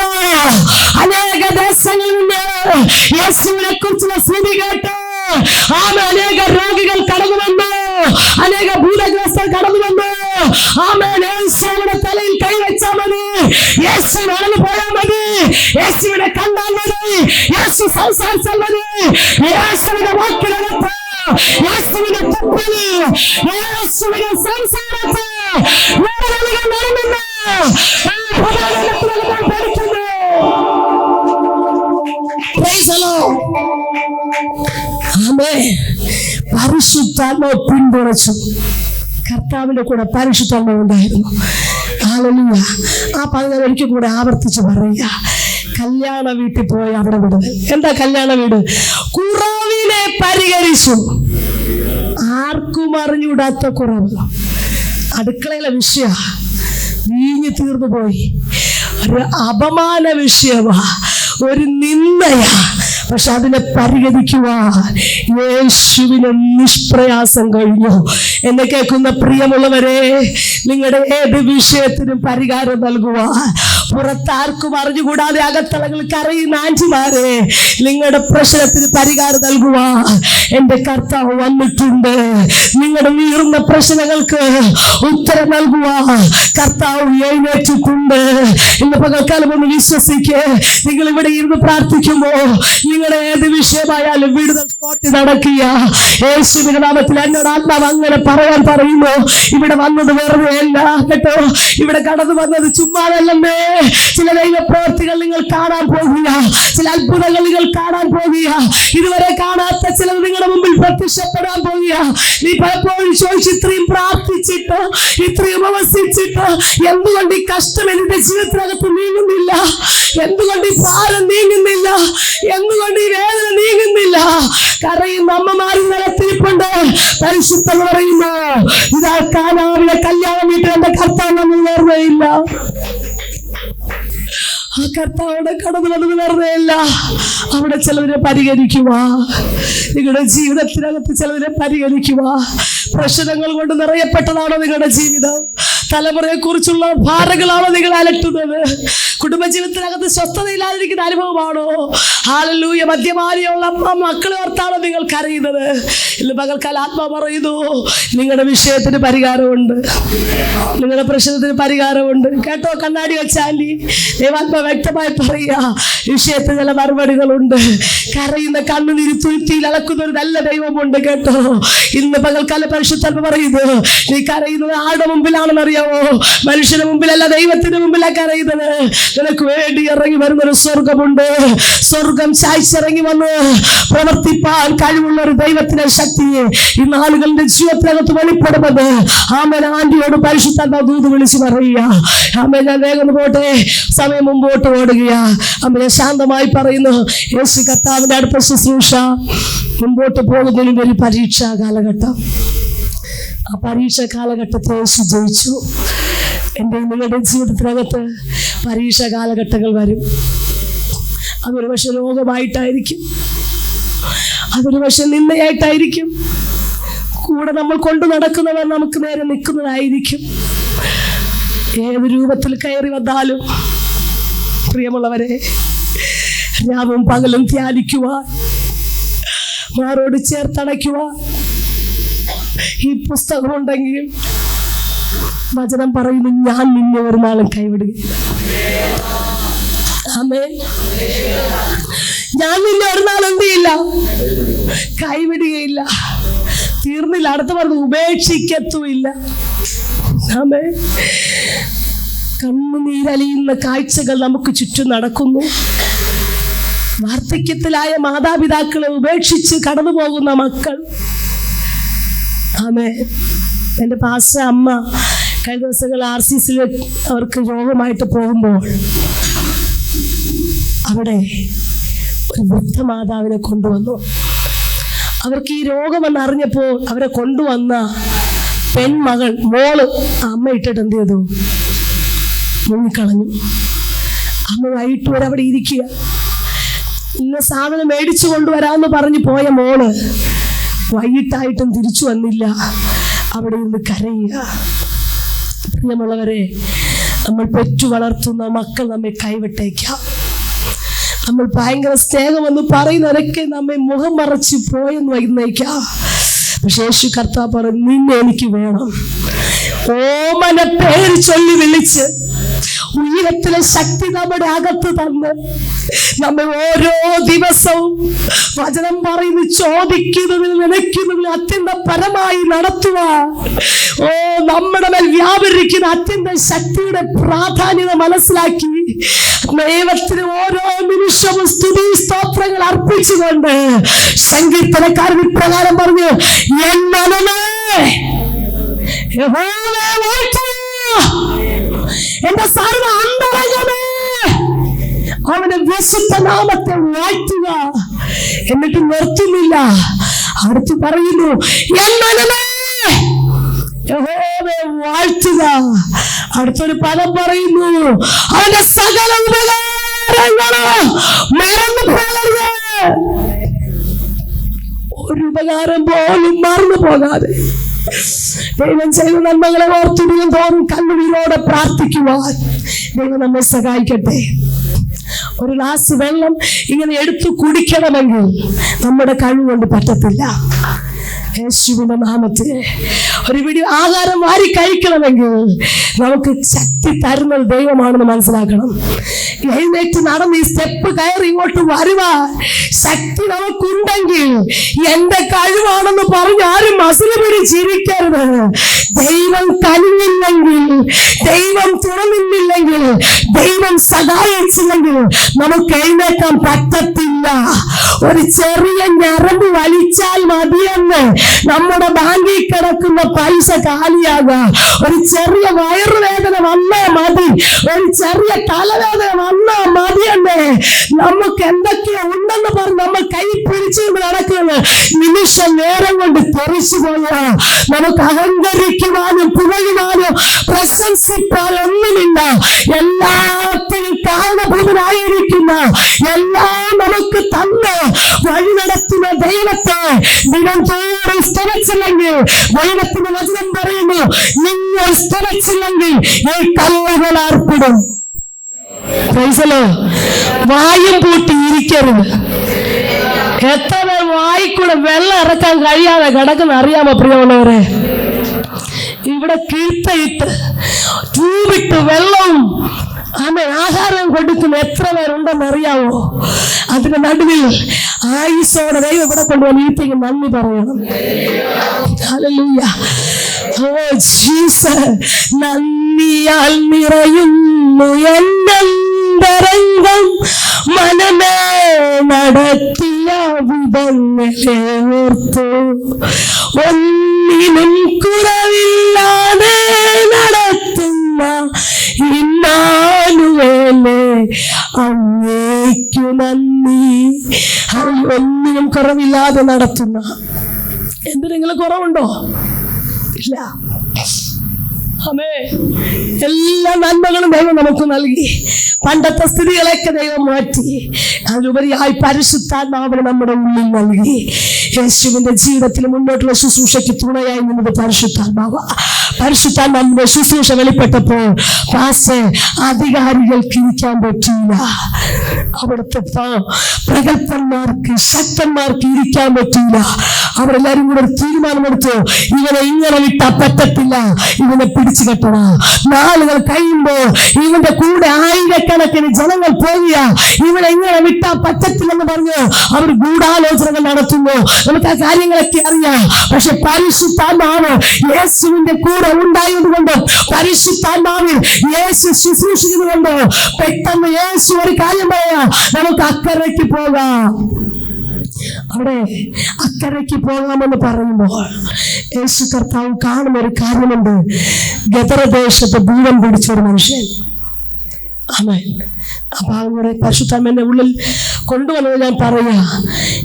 അനേക ദേശങ്ങളിൽ നിന്ന് യേശുവിനെ കുറിച്ചുള്ള സ്തുതി കേട്ട് അനേക രോഗികൾ കടന്നു വന്നു, അനേക ഭൂതഗ്രസ്തർ കടന്നു വന്നു. യേശുവിന്റെ തലയിൽ കൈവച്ചാൽ മതി, യേശു നടന്നു പോയാൽ മതി, യേശുവിനെ കണ്ടാൽ മതി, യേശു സംസാരിച്ചാൽ മതി, യേശുവിന്റെ വാക്കിനകത്ത്, യേശുവിന്റെ തുപ്പല്, യേശുവിന്റെ സംസാരത്ത് നടന്നു പഠിക്കുന്നു. പരിശുദ്ധാത്മാവ് പിന്തുണച്ചു. കർത്താവിന്റെ കൂടെ പരിശുദ്ധാത്മാവ് ഉണ്ടായിരുന്നു. ഹല്ലേലൂയ. ആ പദം ഒരിക്കൽ കൂടെ ആവർത്തിച്ച് പറയുക. കല്യാണ വീട്ടിൽ പോയി അവിടെ വിടുന്നത്. എന്താ കല്യാണ വീട്? കുറവിനെ പരിഹരിച്ചു. ആർക്കും അറിഞ്ഞുകൂടാത്ത കുറവ്. അടുക്കളയിലെ വിഷയ വീഞ്ഞു തീർന്നു പോയി. ഒരു അപമാന വിഷയമാ, ഒരു നിന്ദയാ. പക്ഷെ അതിനെ പരിഹരിക്കുവാൻ യേശുവിന് നിഷ്പ്രയാസം കഴിഞ്ഞു. എന്നെ കേൾക്കുന്ന പ്രിയമുള്ളവരെ, നിങ്ങളുടെ ഏത് വിഷയത്തിനും പരിഹാരം നൽകുവാൻ പുറത്താർക്കും അറിഞ്ഞുകൂടാതെ അകത്തളങ്ങൾ കരയുന്ന ആൻറ്റിമാരെ, നിങ്ങളുടെ പ്രശ്നത്തിന് പരിഹാരം നൽകുവാൻ എൻ്റെ കർത്താവ് വന്നിട്ടുണ്ട്. നിങ്ങളുടെ നീറുന്ന പ്രശ്നങ്ങൾക്ക് ഉത്തരം നൽകുവാൻ കർത്താവ് എഴുന്നേറ്റിട്ടുണ്ട്. ഇന്ന് പകൽക്കാലം ഒന്ന് വിശ്വസിക്ക്. നിങ്ങൾ ഇവിടെ ഇരുന്ന് പ്രാർത്ഥിക്കുമ്പോ നിങ്ങളുടെ ഏത് വിഷയമായാലും വിടുതൽ സ്പോട്ടിൽ നടക്കുക. യേശുവിന്റെ നാമത്തിൽ എന്നോട് ആത്മാവ് അങ്ങനെ പറയാൻ പറയുന്നു. ഇവിടെ വന്നത് വെറുതെ അല്ല കേട്ടോ, ഇവിടെ കടന്നു വന്നത് ചുമ്മാതല്ലേ. ചില ദൈവ പ്രവൃത്തികൾ നിങ്ങൾ കാണാൻ പോകുക, ചില അത്ഭുതങ്ങൾ നിങ്ങൾ കാണാൻ പോകുക, ഇതുവരെ കാണാത്ത ചിലത് നിങ്ങളുടെ മുമ്പിൽ പ്രത്യക്ഷപ്പെടാൻ പോകുക. നീ പലപ്പോഴും ചോദിച്ചു, ഇത്രയും പ്രാർത്ഥിച്ചിട്ട്, ഇത്രയും ഉപവസിച്ചിട്ട് എന്തുകൊണ്ട് ഈ കഷ്ടം എന്റെ ജീവിതത്തിനകത്ത് നീങ്ങുന്നില്ല? എന്തുകൊണ്ട് ഈ ഭാരം നീങ്ങുന്നില്ല? എന്തുകൊണ്ട് ഈ വേദന നീങ്ങുന്നില്ല? കരയുന്ന അമ്മമാരും നിലത്തിരിപ്പുണ്ട്. പരിശുദ്ധം പറയുന്നു, ഇതാ കാനാവിലെ കല്യാണ വീട്ടിൽ എന്റെ കർത്താവ് നമ്മൾ ഓർമ്മയില്ല. ആ കർത്താവിടെ കടന്നു വന്നത് വെറുതെയല്ല. അവിടെ ചിലതിനെ പരിഹരിക്കുക. നിങ്ങളുടെ ജീവിതത്തിനകത്ത് ചിലതിനെ പരിഹരിക്കുക. പ്രശ്നങ്ങൾ കൊണ്ട് നിറയപ്പെട്ടതാണോ നിങ്ങളുടെ ജീവിതം? തലമുറയെ കുറിച്ചുള്ള ഭാരങ്ങളാണോ നിങ്ങൾ അലട്ടുന്നത്? കുടുംബജീവിതത്തിനകത്ത് സ്വസ്ഥതയില്ലാതിരിക്കുന്ന അനുഭവമാണോ? ഹല്ലേലൂയ. മദ്യപാനിയുള്ള മക്കളെ ഓർത്താണോ നിങ്ങൾ കരയുന്നത്? ഇന്ന് പകൽക്കാലം ആത്മാവ് പറയുന്നു, നിങ്ങളുടെ വിഷയത്തിന് പരിഹാരമുണ്ട്, നിങ്ങളുടെ പ്രശ്നത്തിന് പരിഹാരമുണ്ട്. കേട്ടോ, കണ്ണാടി വെച്ചാലി ദൈവാത്മാവ് വ്യക്തമായി പറയുക, വിഷയത്തിന് ചില മറുപടികളുണ്ട്. കരയുന്ന കണ്ണുനീര് തുരുത്തിയിൽ അളക്കുന്ന ഒരു നല്ല ദൈവമുണ്ട്. കേട്ടോ, ഇന്ന് പകൽക്കാലം പരിശുദ്ധാത്മാവ് പറയുന്നു, നീ കരയുന്നത് ആരുടെ മുമ്പിലാണെന്ന് അറിയാമോ? മനുഷ്യന്റെ മുമ്പിലല്ല, ദൈവത്തിന്റെ മുമ്പിലാണ് കരയുന്നത്. നിനക്ക് വേണ്ടി ഇറങ്ങി വരുന്നൊരു സ്വർഗമുണ്ട്. സ്വർഗം ചായ്ച്ചിറങ്ങി വന്ന് പ്രവർത്തിപ്പാൻ കഴിവുള്ള ഒരു ദൈവത്തിന്റെ ശക്തിയെ ഈ നാളുകളുടെ ജീവിതത്തിനകത്ത് വെളിപ്പെടുന്നത് ആമേൻ ആന്റിയോട് പരിശുദ്ധാത്മാവ് ദൂത് വിളിച്ച് പറയുക. ആമേൻ, ഞാൻ വേഗം പോട്ടെ, സമയം മുമ്പോട്ട് ഓടുകയാ. ആമേൻ, ശാന്തമായി പറയുന്നു, യേശു കർത്താവിന്റെ അടുത്ത ശുശ്രൂഷ മുമ്പോട്ട് പോകുന്നതിന് ഒരു പരീക്ഷാ കാലഘട്ടം. ആ പരീക്ഷ കാലഘട്ടത്തെ യേശു ജയിച്ചു. എൻ്റെ നിങ്ങളുടെ ജീവിതത്തിനകത്ത് പരീക്ഷ കാലഘട്ടങ്ങൾ വരും. അതൊരു പക്ഷെ രോഗമായിട്ടായിരിക്കും, അതൊരു പക്ഷെ നിന്ദയായിട്ടായിരിക്കും, കൂടെ നമ്മൾ കൊണ്ടു നടക്കുന്നവർ നമുക്ക് നേരെ നിൽക്കുന്നതായിരിക്കും. ഏത് രൂപത്തിൽ കയറി വന്നാലും പ്രിയമുള്ളവരെ, രാവും പകലും ധ്യാനിക്കുവാൻ, മാറോട് ചേർത്തടയ്ക്കുവാൻ ഈ പുസ്തകമുണ്ടെങ്കിൽ വചനം പറയുന്നു, ഞാൻ നിന്നെ ഒരു നാളും കൈവിടുകയില്ല. ആമേൻ. ഞാൻ നിന്നെ ഒരു നാൾ എന്ത് ചെയ്യില്ല, കൈവിടുകയില്ല. തീർന്നില്ല, അടുത്ത് പറഞ്ഞു ഉപേക്ഷിക്കത്തുമില്ല. ആമേൻ. കണ്ണുനീരലിയുന്ന കാഴ്ചകൾ നമുക്ക് ചുറ്റും നടക്കുന്നു. വാർദ്ധക്യത്തിലായ മാതാപിതാക്കളെ ഉപേക്ഷിച്ച് കടന്നു പോകുന്ന മക്കൾ. ആമേൻ. എൻ്റെ പാസ്റ്റർ അമ്മ കഴിഞ്ഞ ദിവസങ്ങൾ RCCയിൽ അവർക്ക് രോഗമായിട്ട് പോകുമ്പോൾ അവിടെ ഒരു വൃദ്ധമാതാവിനെ കൊണ്ടുവന്നു. അവർക്ക് ഈ രോഗമെന്ന് അറിഞ്ഞപ്പോൾ അവരെ കൊണ്ടുവന്ന പെൺമകൾ മോള് അമ്മ ഇട്ടിട്ട് എന്ത് ചെയ്തു, മുങ്ങിക്കളഞ്ഞു. അമ്മ വൈകിട്ട് വരെ അവിടെ ഇരിക്കുക. ഇന്ന സാധനം മേടിച്ചു കൊണ്ടുവരാമെന്ന് പറഞ്ഞ് പോയ മോള് വൈകിട്ടായിട്ടും തിരിച്ചു വന്നില്ല. അവിടെ നിന്ന് കരയുക. പ്രിയമുള്ളവരെ, നമ്മൾ പെറ്റു വളർത്തുന്ന മക്കൾ നമ്മെ കൈവിട്ടേക്കാം. നമ്മൾ ഭയങ്കര സ്നേഹമെന്ന് പറയുന്നവരൊക്കെ നമ്മെ മുഖം മറച്ച് പോയെന്ന് വൈകുന്നേക്കാം. പക്ഷെ യേശു കർത്താവ് പറഞ്ഞു, നിന്നെ എനിക്ക് വേണം. ഓമന പേര് ചൊല്ലി വിളിച്ച് ഉയരത്തിലെ ശക്തി നമ്മുടെ അകത്ത് തന്ന് നമ്മെ ഓരോ ദിവസവും വചനം പറയുന്നു ചോദിക്കുന്നതിൽ നിലയ്ക്കുന്നതിൽ അത്യന്ത പരമായി നടത്തുവാൻ നമ്മുടെ മേൽ വ്യാപരിക്കുന്ന അത്യന്ത ശക്തിയുടെ പ്രാധാന്യത മനസ്സിലാക്കി ദൈവത്തിന് ഓരോ നിമിഷവും സ്തുതി സ്തോത്രങ്ങൾ അർപ്പിച്ചുകൊണ്ട് സങ്കീർത്തനക്കാരൻ ഇപ്രകാരം പറഞ്ഞു, എൻ മനമേ യഹോവയെ വാഴ്ത്തുക, എന്റെ സർവ്വ അന്തരംഗമേ അവന്റെ വിശുദ്ധ നാമത്തെ വാഴ്ത്തുക. എന്നിട്ട് നിർത്തുന്നില്ല, അടുത്ത് പറയുന്നു, എൻ മനമേ യഹോവയെ വാഴ്ത്തുക. അടുത്തൊരു പദം പറയുന്നു, അവന്റെ സകല ഉപകാരങ്ങളും മറന്നു പോകരുത്. ഒരു ഉപകാരം പോലും മറന്നു പോകാതെ ദൈവം ചെയ്ത നന്മകളെ ഓർത്തിടും തോറും കണ്ണുനീരോടെ പ്രാർത്ഥിക്കുവാൻ ദൈവം നമ്മെ സഹായിക്കട്ടെ. ഒരു ഗ്ലാസ് വെള്ളം ഇങ്ങനെ എടുത്തു കുടിക്കണമെങ്കിൽ നമ്മുടെ കഴിവുകൊണ്ട് പറ്റത്തില്ല. യേശുവിന്റെ നാമത്തിൽ ഒരു പിടി ആഹാരം വാരി കഴിക്കണമെങ്കിൽ നമുക്ക് ശക്തി തരുന്നത് ദൈവമാണെന്ന് മനസ്സിലാക്കണം. എഴുന്നേറ്റ് നടന്ന് ഈ സ്റ്റെപ്പ് കയറി ഇങ്ങോട്ട് വരുവാൻ ശക്തി നമുക്കുണ്ടെങ്കിൽ എന്റെ കഴിവാണെന്ന് പറഞ്ഞ് ആരും മസിൽ പിടിച്ചിരിക്കരുത്. ദൈവം കനിഞ്ഞില്ലെങ്കിൽ, ദൈവം തുറന്നില്ലെങ്കിൽ, ദൈവം സഹായിച്ചില്ലെങ്കിൽ നമുക്ക് എഴുന്നേക്കാൻ പറ്റത്തില്ല. ഒരു ചെറിയ ഞരമ്പ് വലിച്ചാൽ മതിയെന്ന് നമ്മുടെ ബാങ്കിൽ കിടക്കുന്ന പൈസ കാലിയാകാം. ഒരു ചെറിയ വയറുവേദന വന്നാ മതി, ഒരു ചെറിയ തലവേദന വന്നാ മതിയെന്ന് നമുക്ക് എന്തൊക്കെയോ ഉണ്ടെന്ന് പറഞ്ഞ് നമ്മൾ കൈ പിടിച്ചു നടക്കുന്ന നിമിഷ നേരം കൊണ്ട് തെറിച്ചു പോയാ നമുക്ക് അഹങ്കരിക്കുവാനും പുകയുവാനും പ്രശംസിക്കാനൊന്നുമില്ല. എല്ലാത്തിനും കാരണഭൂതനായിരിക്കുന്ന എല്ലാം നമുക്ക് തന്ന് വഴി നടത്തുന്ന ദൈവത്തെ ദിനം തോറും സ്തുതിച്ചില്ലെങ്കിൽ, ദൈവത്തിന്റെ വചനം പറയുന്നു, നിങ്ങൾ സ്തുതിച്ചില്ലെങ്കിൽ ഈ കല്ലുകൾ ആർപ്പിടും. വായും പൂട്ടി ഇരിക്കരുത്. എത്ര പേർ വായിക്കൂടെ വെള്ളം ഇറക്കാൻ കഴിയാതെ കിടക്കുന്ന അറിയാമോ പ്രിയമുള്ളവരെ? ഇവിടെ കീർത്തയിട്ട് ട്യൂബിട്ട് വെള്ളവും ആഹാരം കൊടുക്കുന്ന എത്ര പേരുണ്ടെന്ന് അറിയാമോ? അതിന്റെ നടുവിൽ ആയുസോടെ ദൈവം ഇവിടെ കൊണ്ടുവന്ന് ഈത്തേക്ക് നന്ദി പറയണം. ഹല്ലേലൂയ. ഓ ജീസസ്, നന്ദിയാൽ നിറയുന്നു എന്നന്തരംഗം, മനമേ നടത്തിയ വിധങ്ങളെ ഓർത്തു, ഒന്നിനും കുറവില്ലാതെ നടത്തുന്ന ഇമ്മാനുവേലേ അങ്ങേക്കു നന്ദി. ഒന്നിനും കുറവില്ലാതെ നടത്തുന്ന, എന്തിനെങ്കിലും കുറവുണ്ടോ? ഇല്ല. എല്ലാ നന്മകളും ദൈവം നമുക്ക് നൽകി. പണ്ടത്തെ സ്ഥിതികളൊക്കെ ദൈവം മാറ്റി. അതിലുപരിയായി പരിശുദ്ധാത്മാവിനെ നമ്മുടെ ഉള്ളിൽ നൽകി. യേശുവിന്റെ ജീവിതത്തിൽ മുന്നോട്ടുള്ള ശുശ്രൂഷയ്ക്ക് തുണയായി നിന്നത് പരിശുദ്ധാത്മാവ്. പരിശുദ്ധാത്മാവിന്റെ ശുശ്രൂഷ വെളിപ്പെട്ടപ്പോൾ അധികാരികൾക്ക് ഇരിക്കാൻ പറ്റിയില്ല. അവിടുത്തെ പ്രഗത്ഭന്മാർക്ക്, ശക്തന്മാർക്ക് ഇരിക്കാൻ പറ്റിയില്ല. അവരെല്ലാരും കൂടെ ഒരു തീരുമാനമെടുത്തു, ഇവനെ ഇങ്ങനെ വിട്ടാൽ പറ്റത്തില്ല, ഇവനെ പിടിച്ചു കെട്ടണം. നാളുകൾ കഴിയുമ്പോ ഇവന്റെ കൂടെ ആയിരക്കണക്കിന് ജനങ്ങൾ പോവുക, ഇവനെ ഇങ്ങനെ വിട്ടാൽ പറ്റത്തില്ലെന്ന് പറഞ്ഞു അവർ ഗൂഢാലോചനകൾ നടത്തുന്നു. നമുക്ക് ആ കാര്യങ്ങളൊക്കെ അറിയാം. പക്ഷെ പരിശുദ്ധാത്മാവ് യേശുവിന്റെ കൂടെ ഉണ്ടായതുകൊണ്ട്, പരിശുദ്ധാത്മാവിൽ യേശു ശുശ്രൂഷിക്കുന്നതുകൊണ്ട് പെട്ടെന്ന് യേശു ഒരു കാര്യം പറയാ, നമുക്ക് അക്കരയ്ക്ക് പോകാം. അവിടെ അക്കരയ്ക്ക് പോകാമെന്ന് പറയുമ്പോൾ യേശു കർത്താവ് കാണുന്ന ഒരു കാര്യമുണ്ട്. ഗദരദേശത്ത് ഭൂതം പിടിച്ചൊരു മനുഷ്യൻ. ആമേൻ. അപ്പൊ അവരുടെ പരിശുദ്ധാത്മാവിന്റെ ഉള്ളിൽ കൊണ്ടുവന്നത് ഞാൻ പറയാ,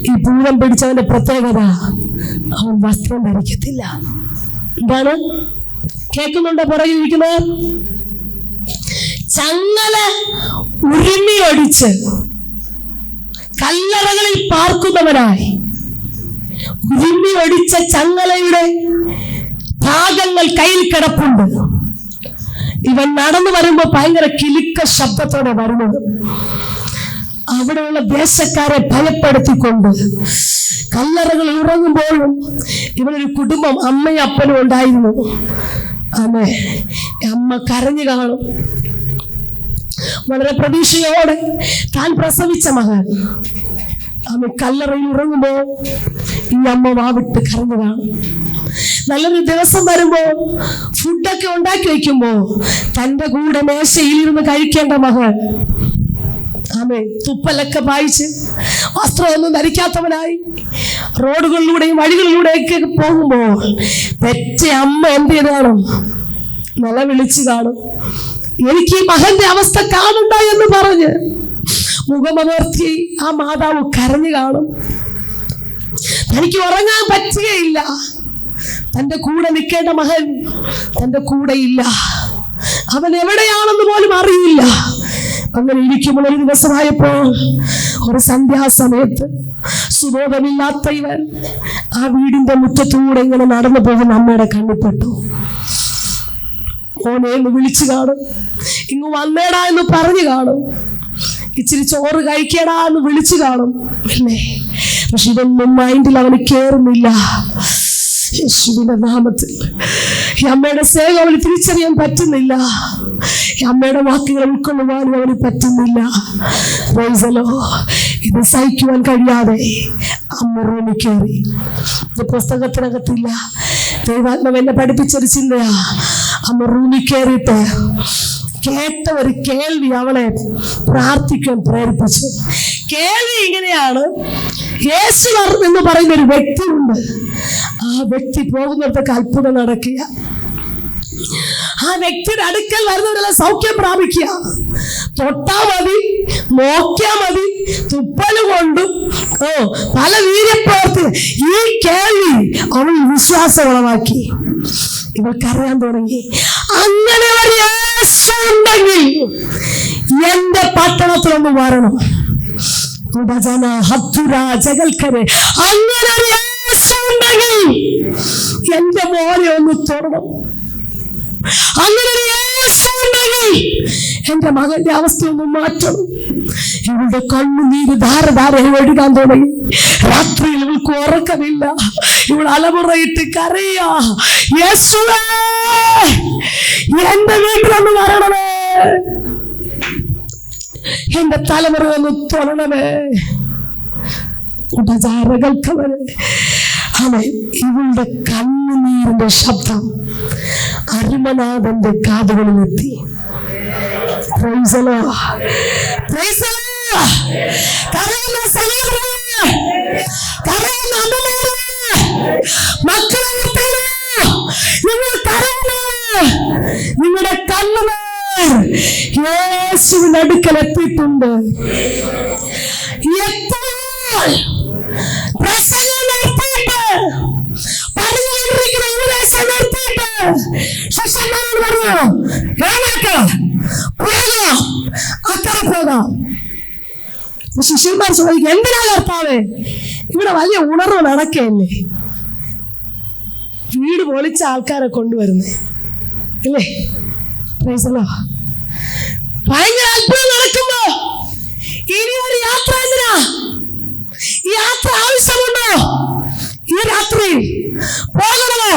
ഈ ഭൂതം പിടിച്ചവന്റെ പ്രത്യേകത, അവൻ വസ്ത്രം ധരിക്കത്തില്ല. എന്താണ് കേൾക്കുന്നുണ്ടോ പറയുന്നത്? ചങ്ങല ഉരുമിയൊടിച്ച് കല്ലറകളിൽ പാർക്കുന്നവനായി ഉരുമി ഒടിച്ച ചങ്ങലയുടെ ഭാഗങ്ങൾ കയ്യിൽ കിടപ്പുണ്ട്. ഇവൻ നടന്നു വരുമ്പോ ഭയങ്കര കിലുക്ക ശബ്ദത്തോടെ വരുന്നത്. അവിടെയുള്ള ദേശക്കാരെ ഭയപ്പെടുത്തിക്കൊണ്ട് കല്ലറകൾ ഉറങ്ങുമ്പോഴും ഇവനൊരു കുടുംബം, അമ്മയും അപ്പനും ഉണ്ടായിരുന്നു. അമ്മ കരഞ്ഞു കാണും. വളരെ പ്രതീക്ഷയോടെ താൻ പ്രസവിച്ച മകൻ അമ്മ കല്ലറയിൽ ഉറങ്ങുമ്പോ ഈ അമ്മ വാവിട്ട് കരഞ്ഞു കാണും. നല്ലൊരു ദിവസം വരുമ്പോ ഫുഡൊക്കെ ഉണ്ടാക്കി വെക്കുമ്പോ തൻ്റെ കൂടെ മേശയിലിരുന്ന് കഴിക്കേണ്ട മകൻ തുപ്പലൊക്കെ പായിച്ച് വസ്ത്രമൊന്നും ധരിക്കാത്തവനായി റോഡുകളിലൂടെയും വഴികളിലൂടെയൊക്കെ പോകുമ്പോൾ പെറ്റ അമ്മ എന്ത് ചെയ്ത് കാണും? നിലവിളിച്ച് കാണും. എനിക്ക് ഈ മകന്റെ അവസ്ഥ കാണണ്ട എന്ന് പറഞ്ഞ് മുഖമമർത്തി ആ മാതാവ് കരഞ്ഞു കാണും. തനിക്ക് ഉറങ്ങാൻ പറ്റുകയില്ല. തൻ്റെ കൂടെ നിൽക്കേണ്ട മകൻ തൻ്റെ കൂടെ ഇല്ല. അവൻ എവിടെയാണെന്ന് പോലും അറിയില്ല. അങ്ങനെ ഇരിക്കുമ്പോൾ ഒരു ദിവസമായപ്പോൾ ഒരു സന്ധ്യാസമയത്ത് സുബോധമില്ലാത്ത ഇവൻ ആ വീടിന്റെ മുറ്റത്തൂടെ ഇങ്ങനെ നടന്നു പോകുന്ന അമ്മയുടെ കണ്ണിപ്പെട്ടു. മോനെ എന്ന് വിളിച്ചു കാണും. ഇങ്ങ് വന്നേടാ എന്ന് പറഞ്ഞു കാണും. ഇച്ചിരി ചോറ് കഴിക്കേടാ എന്ന് വിളിച്ചു കാണും അല്ലേ? പക്ഷെ ഇതൊന്നും മൈൻഡിൽ അവന് കേറുന്നില്ല. യേശുവിന്റെ നാമത്തിൽ ഈ അമ്മയുടെ സ്നേഹം അവന് തിരിച്ചറിയാൻ പറ്റുന്നില്ല. ഈ അമ്മയുടെ വാക്കുകൾ ഉൾക്കൊള്ളുവാനും അവന് പറ്റുന്നില്ല. ഇത് സഹിക്കുവാൻ കഴിയാതെ അമ്മ റൂമിൽ കയറി. ഇത് പുസ്തകത്തിനകത്തില്ല, ദൈവാത്മാവ് എന്നെ പഠിപ്പിച്ചൊരു ചിന്തയാ. അമ്മ റൂമിൽ കയറിയിട്ട് കേട്ട ഒരു കേൾവി അവളെ പ്രാർത്ഥിക്കാൻ പ്രേരിപ്പിച്ചു. കേൾവി ഇങ്ങനെയാണ്: യേശു എന്ന് പറയുന്ന ഒരു വ്യക്തിയുണ്ട്. ആ വ്യക്തി പോകുന്നിടത്തൊക്കെ അത്ഭുതം നടക്കുക. ആ വ്യക്തിയുടെ അടുക്കൽ വരുന്നവരെല്ലാം സൗഖ്യം പ്രാപിക്കുക. തൊട്ടാ മതി, നോക്കിയാ മതി, തുപ്പല് കൊണ്ടും പല വീര്യപ്രവർത്തി. ഈ കേൾവി അവൾ വിശ്വാസം ഉളവാക്കി. ഇവൾക്കറിയാൻ തുടങ്ങി, അങ്ങനെ ഒരു യേശു ഉണ്ടെങ്കിൽ എന്റെ പട്ടണത്തിലൊന്ന് വരണം. അങ്ങനെ ഒരു യേശു ഉണ്ടെങ്കിൽ എന്റെ മോനെ ഒന്ന് തൊടണം. അങ്ങനെ ഒരു യേശു ഉണ്ടെങ്കിൽ എന്റെ മകന്റെ അവസ്ഥ ഒന്ന് മാറ്റണം. ഇവളുടെ കണ്ണുനീര് ധാരധാരയായി ഒഴുകാൻ തുടങ്ങി. രാത്രിയിൽ ഇവൾക്ക് ഉറക്കമില്ല. ഇവൾ അലമുറയിട്ട് കരയാ, യേശുവേ എന്റെ വീട്ടിലൊന്ന് വരണമേ, എന്റെ തലമുറ ഒന്ന് തൊടണമേ. ഇവളുടെ കണ്ണുനീരിന്റെ ശബ്ദം അരുമനാഥന്റെ കാതുകളിലെത്തി. നിങ്ങളുടെ കണ്ണുനീർ യേശുവിന്റെ അടുക്കൽ എത്തിയിട്ടുണ്ട്. എപ്പോൾ പ്രസംഗം നിർത്തിയിട്ട് പറഞ്ഞുകൊണ്ടിരിക്കുന്ന ഉപദേശം നിർത്തിയിട്ട് ശിഷ്യന്മാരോട് പറഞ്ഞു, അക്കരെ പോകാം. ശിഷ്യന്മാർ ചോദിക്കും, എന്തിനാ കർത്താവേ ഇവിടെ വലിയ ഉണർവ് നടക്കല്ലേ? വീട് പൊളിച്ച ആൾക്കാരെ കൊണ്ടുവരുന്നേ അല്ലേ? ഭയങ്കര അത്ഭുതം നടക്കുമ്പോ ഇനി ഒരു യാത്ര എന്തിനാ? ഈ യാത്ര ആവശ്യമുണ്ടോ? ഈ രാത്രി പോകണമോ?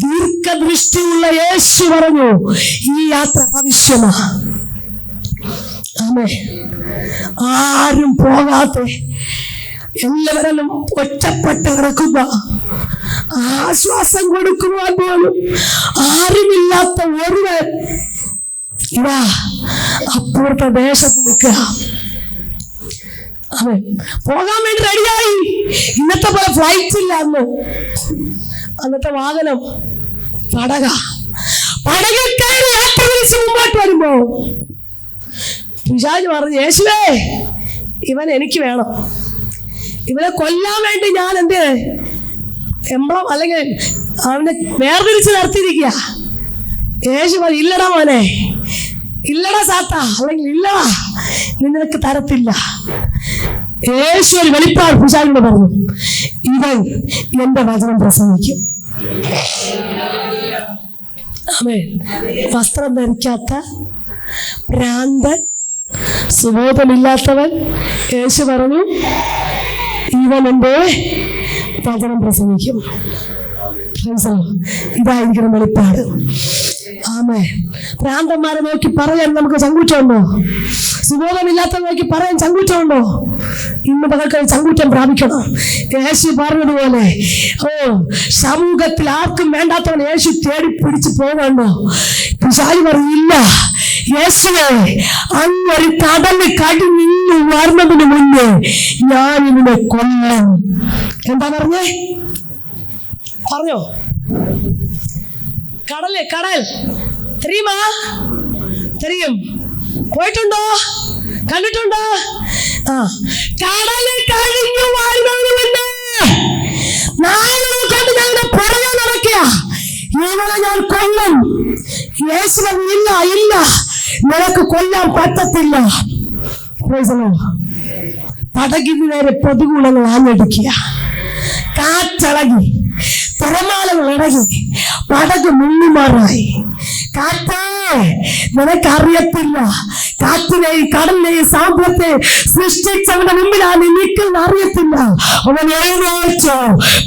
ദീർഘദൃഷ്ടിയുള്ള യേശു പറഞ്ഞു, ഈ യാത്ര ആവശ്യമാ. ആരും പോകാതെ എല്ലാവരും ഒറ്റപ്പെട്ട് കിടക്കുന്ന, ആശ്വാസം കൊടുക്കുവാൻ പോലും ആരുമില്ലാത്ത ഒരുവൻ ഇതാ അപ്പുറത്തെ ദേശത്ത് നിൽക്കുക. പോകാൻ വേണ്ടി റെഡിയായി. ഇന്നത്തെ പോലെ ഫ്ലൈറ്റ് ഇല്ല അന്ന്. അന്നത്തെ വാഹനം പടകിൽ കയറി യാത്ര തിരിച്ച് മുമ്പോട്ട് വരുമ്പോ പിശാച് പറഞ്ഞു, യേശുവേ ഇവൻ എനിക്ക് വേണം. ഇവനെ കൊല്ലാൻ വേണ്ടി ഞാൻ എന്ത് എംബ്ലം അല്ലെങ്കിൽ അവനെ വേർതിരിച്ച് നിർത്തിയിരിക്കുക. യേശു പറഞ്ഞു, ഇല്ലടാ മോനെ, ഇല്ലടാ സാത്ത, അല്ലെങ്കിൽ ഇല്ലടാ, നിനക്ക് തരത്തില്ല. യേശു ഒരു വെളിപ്പാട് പിശാചിനോട് പറഞ്ഞു, ഇവൻ എന്റെ വചനം പ്രസംഗിക്കും. ആമേൻ. വസ്ത്രം ധരിക്കാത്ത ഭ്രാന്തൻ, സുബോധമില്ലാത്തവൻ, യേശു പറഞ്ഞു ഇവൻ എൻ്റെ വചനം പ്രസംഗിക്കും. ഇതായിരിക്കണം വെളിപ്പാട്. ആമേൻ. ഭ്രാന്തന്മാരെ നോക്കി പറയാൻ നമുക്ക് ചങ്കൂറ്റമുണ്ടോ? സുബോധമില്ലാത്ത നോക്കി പറയാൻ ചങ്കൂറ്റമുണ്ടോ? ഇന്ന് പകൽക്ക് ചങ്കൂറ്റം പ്രാപിക്കണം. യേശു പറഞ്ഞതുപോലെ സമൂഹത്തിൽ ആർക്കും വേണ്ടാത്തവൻ യേശു തേടി പിടിച്ച് പോകണ്ടോ? പിശാച് പറയില്ല, യേശുവേ അങ്ങൊരു കടല് കടിഞ്ഞു വരുന്നതിന് മുന്നേ ഞാൻ ഇതിനെ കൊല്ലും. എന്താ പറഞ്ഞേ? പറഞ്ഞോ? കടല്, കടൽ തെരിയുമാ? തെരിയും. പോയിട്ടുണ്ടോ? കണ്ടിട്ടുണ്ടോ? കടല് കഴിഞ്ഞു വരുന്നതിന് മുന്നേ കണ്ട് ഞങ്ങളുടെ പുറകെ നടക്കുക, ഇവനെ ഞാൻ കൊല്ലും. യേശു പറഞ്ഞില്ല, ഇല്ല, നിനക്ക് കൊല്ലാൻ പറ്റത്തില്ല. പടകിന് നേരെ പ്രതികൂലങ്ങൾ ആഞ്ഞടിക്കുക, കാറ്റിളകി, തിരമാലകൾ ഇടകി, പടക് മുങ്ങിമാറായി. കാറ്റേ, നിനക്കറിയത്തില്ല, കാറ്റിനെയും കടലിനെയും സാമ്പത്തെ സൃഷ്ടിച്ചവന്റെ മുമ്പിലാണ് നിൽക്കുന്ന അറിയത്തില്ല. അവൻ എഴുന്നേറ്റു.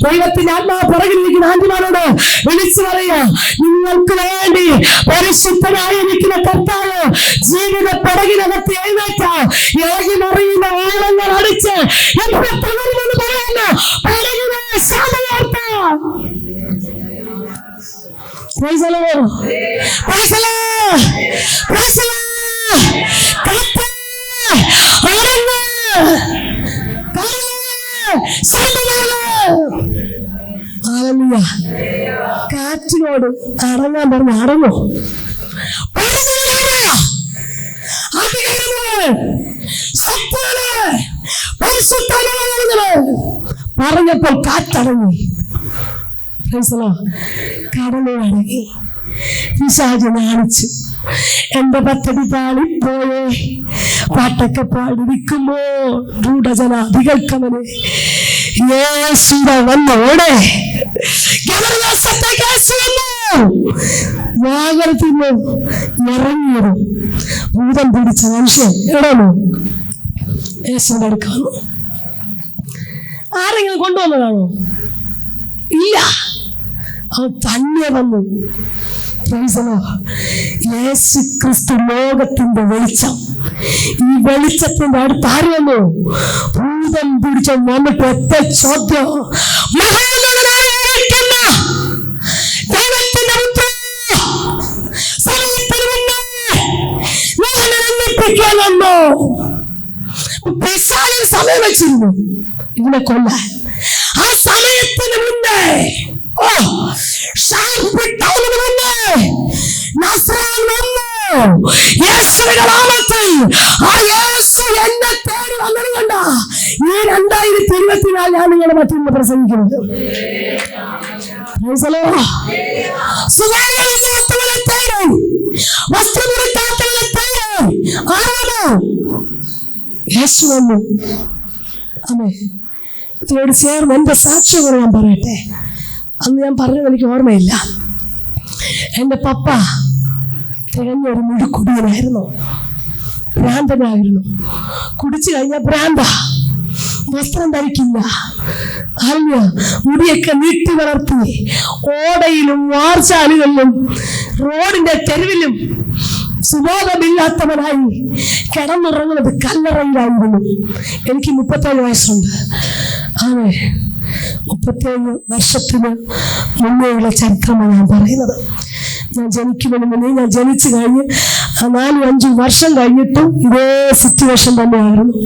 ദൈവത്തിന്റെ ആത്മാവ് പുറകിലിരിക്കുന്ന ആന്റിമാരോട് വിളിച്ചു പറയാ, നിങ്ങൾക്ക് വേണ്ടി പരിശുദ്ധനായി നിൽക്കുന്ന കർത്താവ് ജീവിത പടകിനകത്ത് എഴുന്നേറ്റ ഇളകി മറിയുന്ന ഓളങ്ങൾ അടിച്ച് എവിടെ തകരുമെന്ന് പറയുന്ന പടകിനെ സാധനമാർത്താം. കാറ്റിനോട് അടങ്ങാൻ പറഞ്ഞ് അടങ്ങോ? പറഞ്ഞപ്പോൾ കാറ്റടങ്ങി, കടലടങ്ങി. പിശാച് നാണിച്ചു. എന്റെ പദ്ധതി പാളിപ്പോയേ, പാട്ടൊക്കെ പാടിരിക്കുമ്പോ ഗൂഢജനാധികൾക്കവനെ യേശുടെ വന്നോടെ വാഗരത്തിന്ന് ഇറങ്ങിയത് ഭൂതം പിടിച്ച മനുഷ്യൻ എവിടെയാണോ? യേശുവിന്റെ അടുക്ക വന്നു. ആരെങ്കിലും കൊണ്ടുവന്നതാണോ? ഇല്ല, അവൻ തന്നെ വന്നു. യേശു ക്രിസ്തു ലോകത്തിന്റെ വെളിച്ചം. ഈ വെളിച്ചത്തിന്റെ അടുത്ത് ആര് വന്നു? ഭൂതം പിടിച്ച വന്നിട്ട് ഒറ്റ ചോദ്യം, ദൈവത്തിന്റെ സമയം വെച്ചിരുന്നു ഇതിനെ കൊല്ലാൻ. ആ സമയത്തിന് മുന്നേ എന്നെ തേടി വന്നതുകൊണ്ടാ ഈ 2024 ഞാൻ നിങ്ങളുടെ മറ്റൊന്ന് പ്രസംഗിക്കുന്നത്. യേശു വന്നു. അമ്മേ, ഇതിനോട് ചേർന്ന് എന്റെ സാക്ഷ്യം ഞാൻ പറയട്ടെ. അന്ന് ഞാൻ പറഞ്ഞത് എനിക്ക് ഓർമ്മയില്ല. എൻ്റെ പപ്പ തികഞ്ഞൊരു മുഴുക്കുടിയനായിരുന്നു, ഭ്രാന്തനായിരുന്നു. കുടിച്ചു കഴിഞ്ഞാൽ ഭ്രാന്ത, വസ്ത്രം ധരിക്കില്ല, അല്ല മുടിയൊക്കെ നീട്ടി വളർത്തി ഓടയിലും വാർച്ചാലുകളിലും റോഡിന്റെ തെരുവിലും സുബോധമില്ലാത്തവനായി കിടന്നുറങ്ങുന്നത് കല്ലറയിലായിരുന്നു. എനിക്ക് 37 വയസ്സുണ്ട്. അതെ, 37 വർഷത്തിന് മുന്നേയുള്ള ചരിത്രമാണ് ഞാൻ പറയുന്നത്. ഞാൻ ജനിക്കുന്നതിന് മുന്നേ, ഞാൻ ജനിച്ചു കഴിഞ്ഞ് 4-5 വർഷം കഴിഞ്ഞിട്ടും ഇതേ സിറ്റുവേഷൻ തന്നെയായിരുന്നു.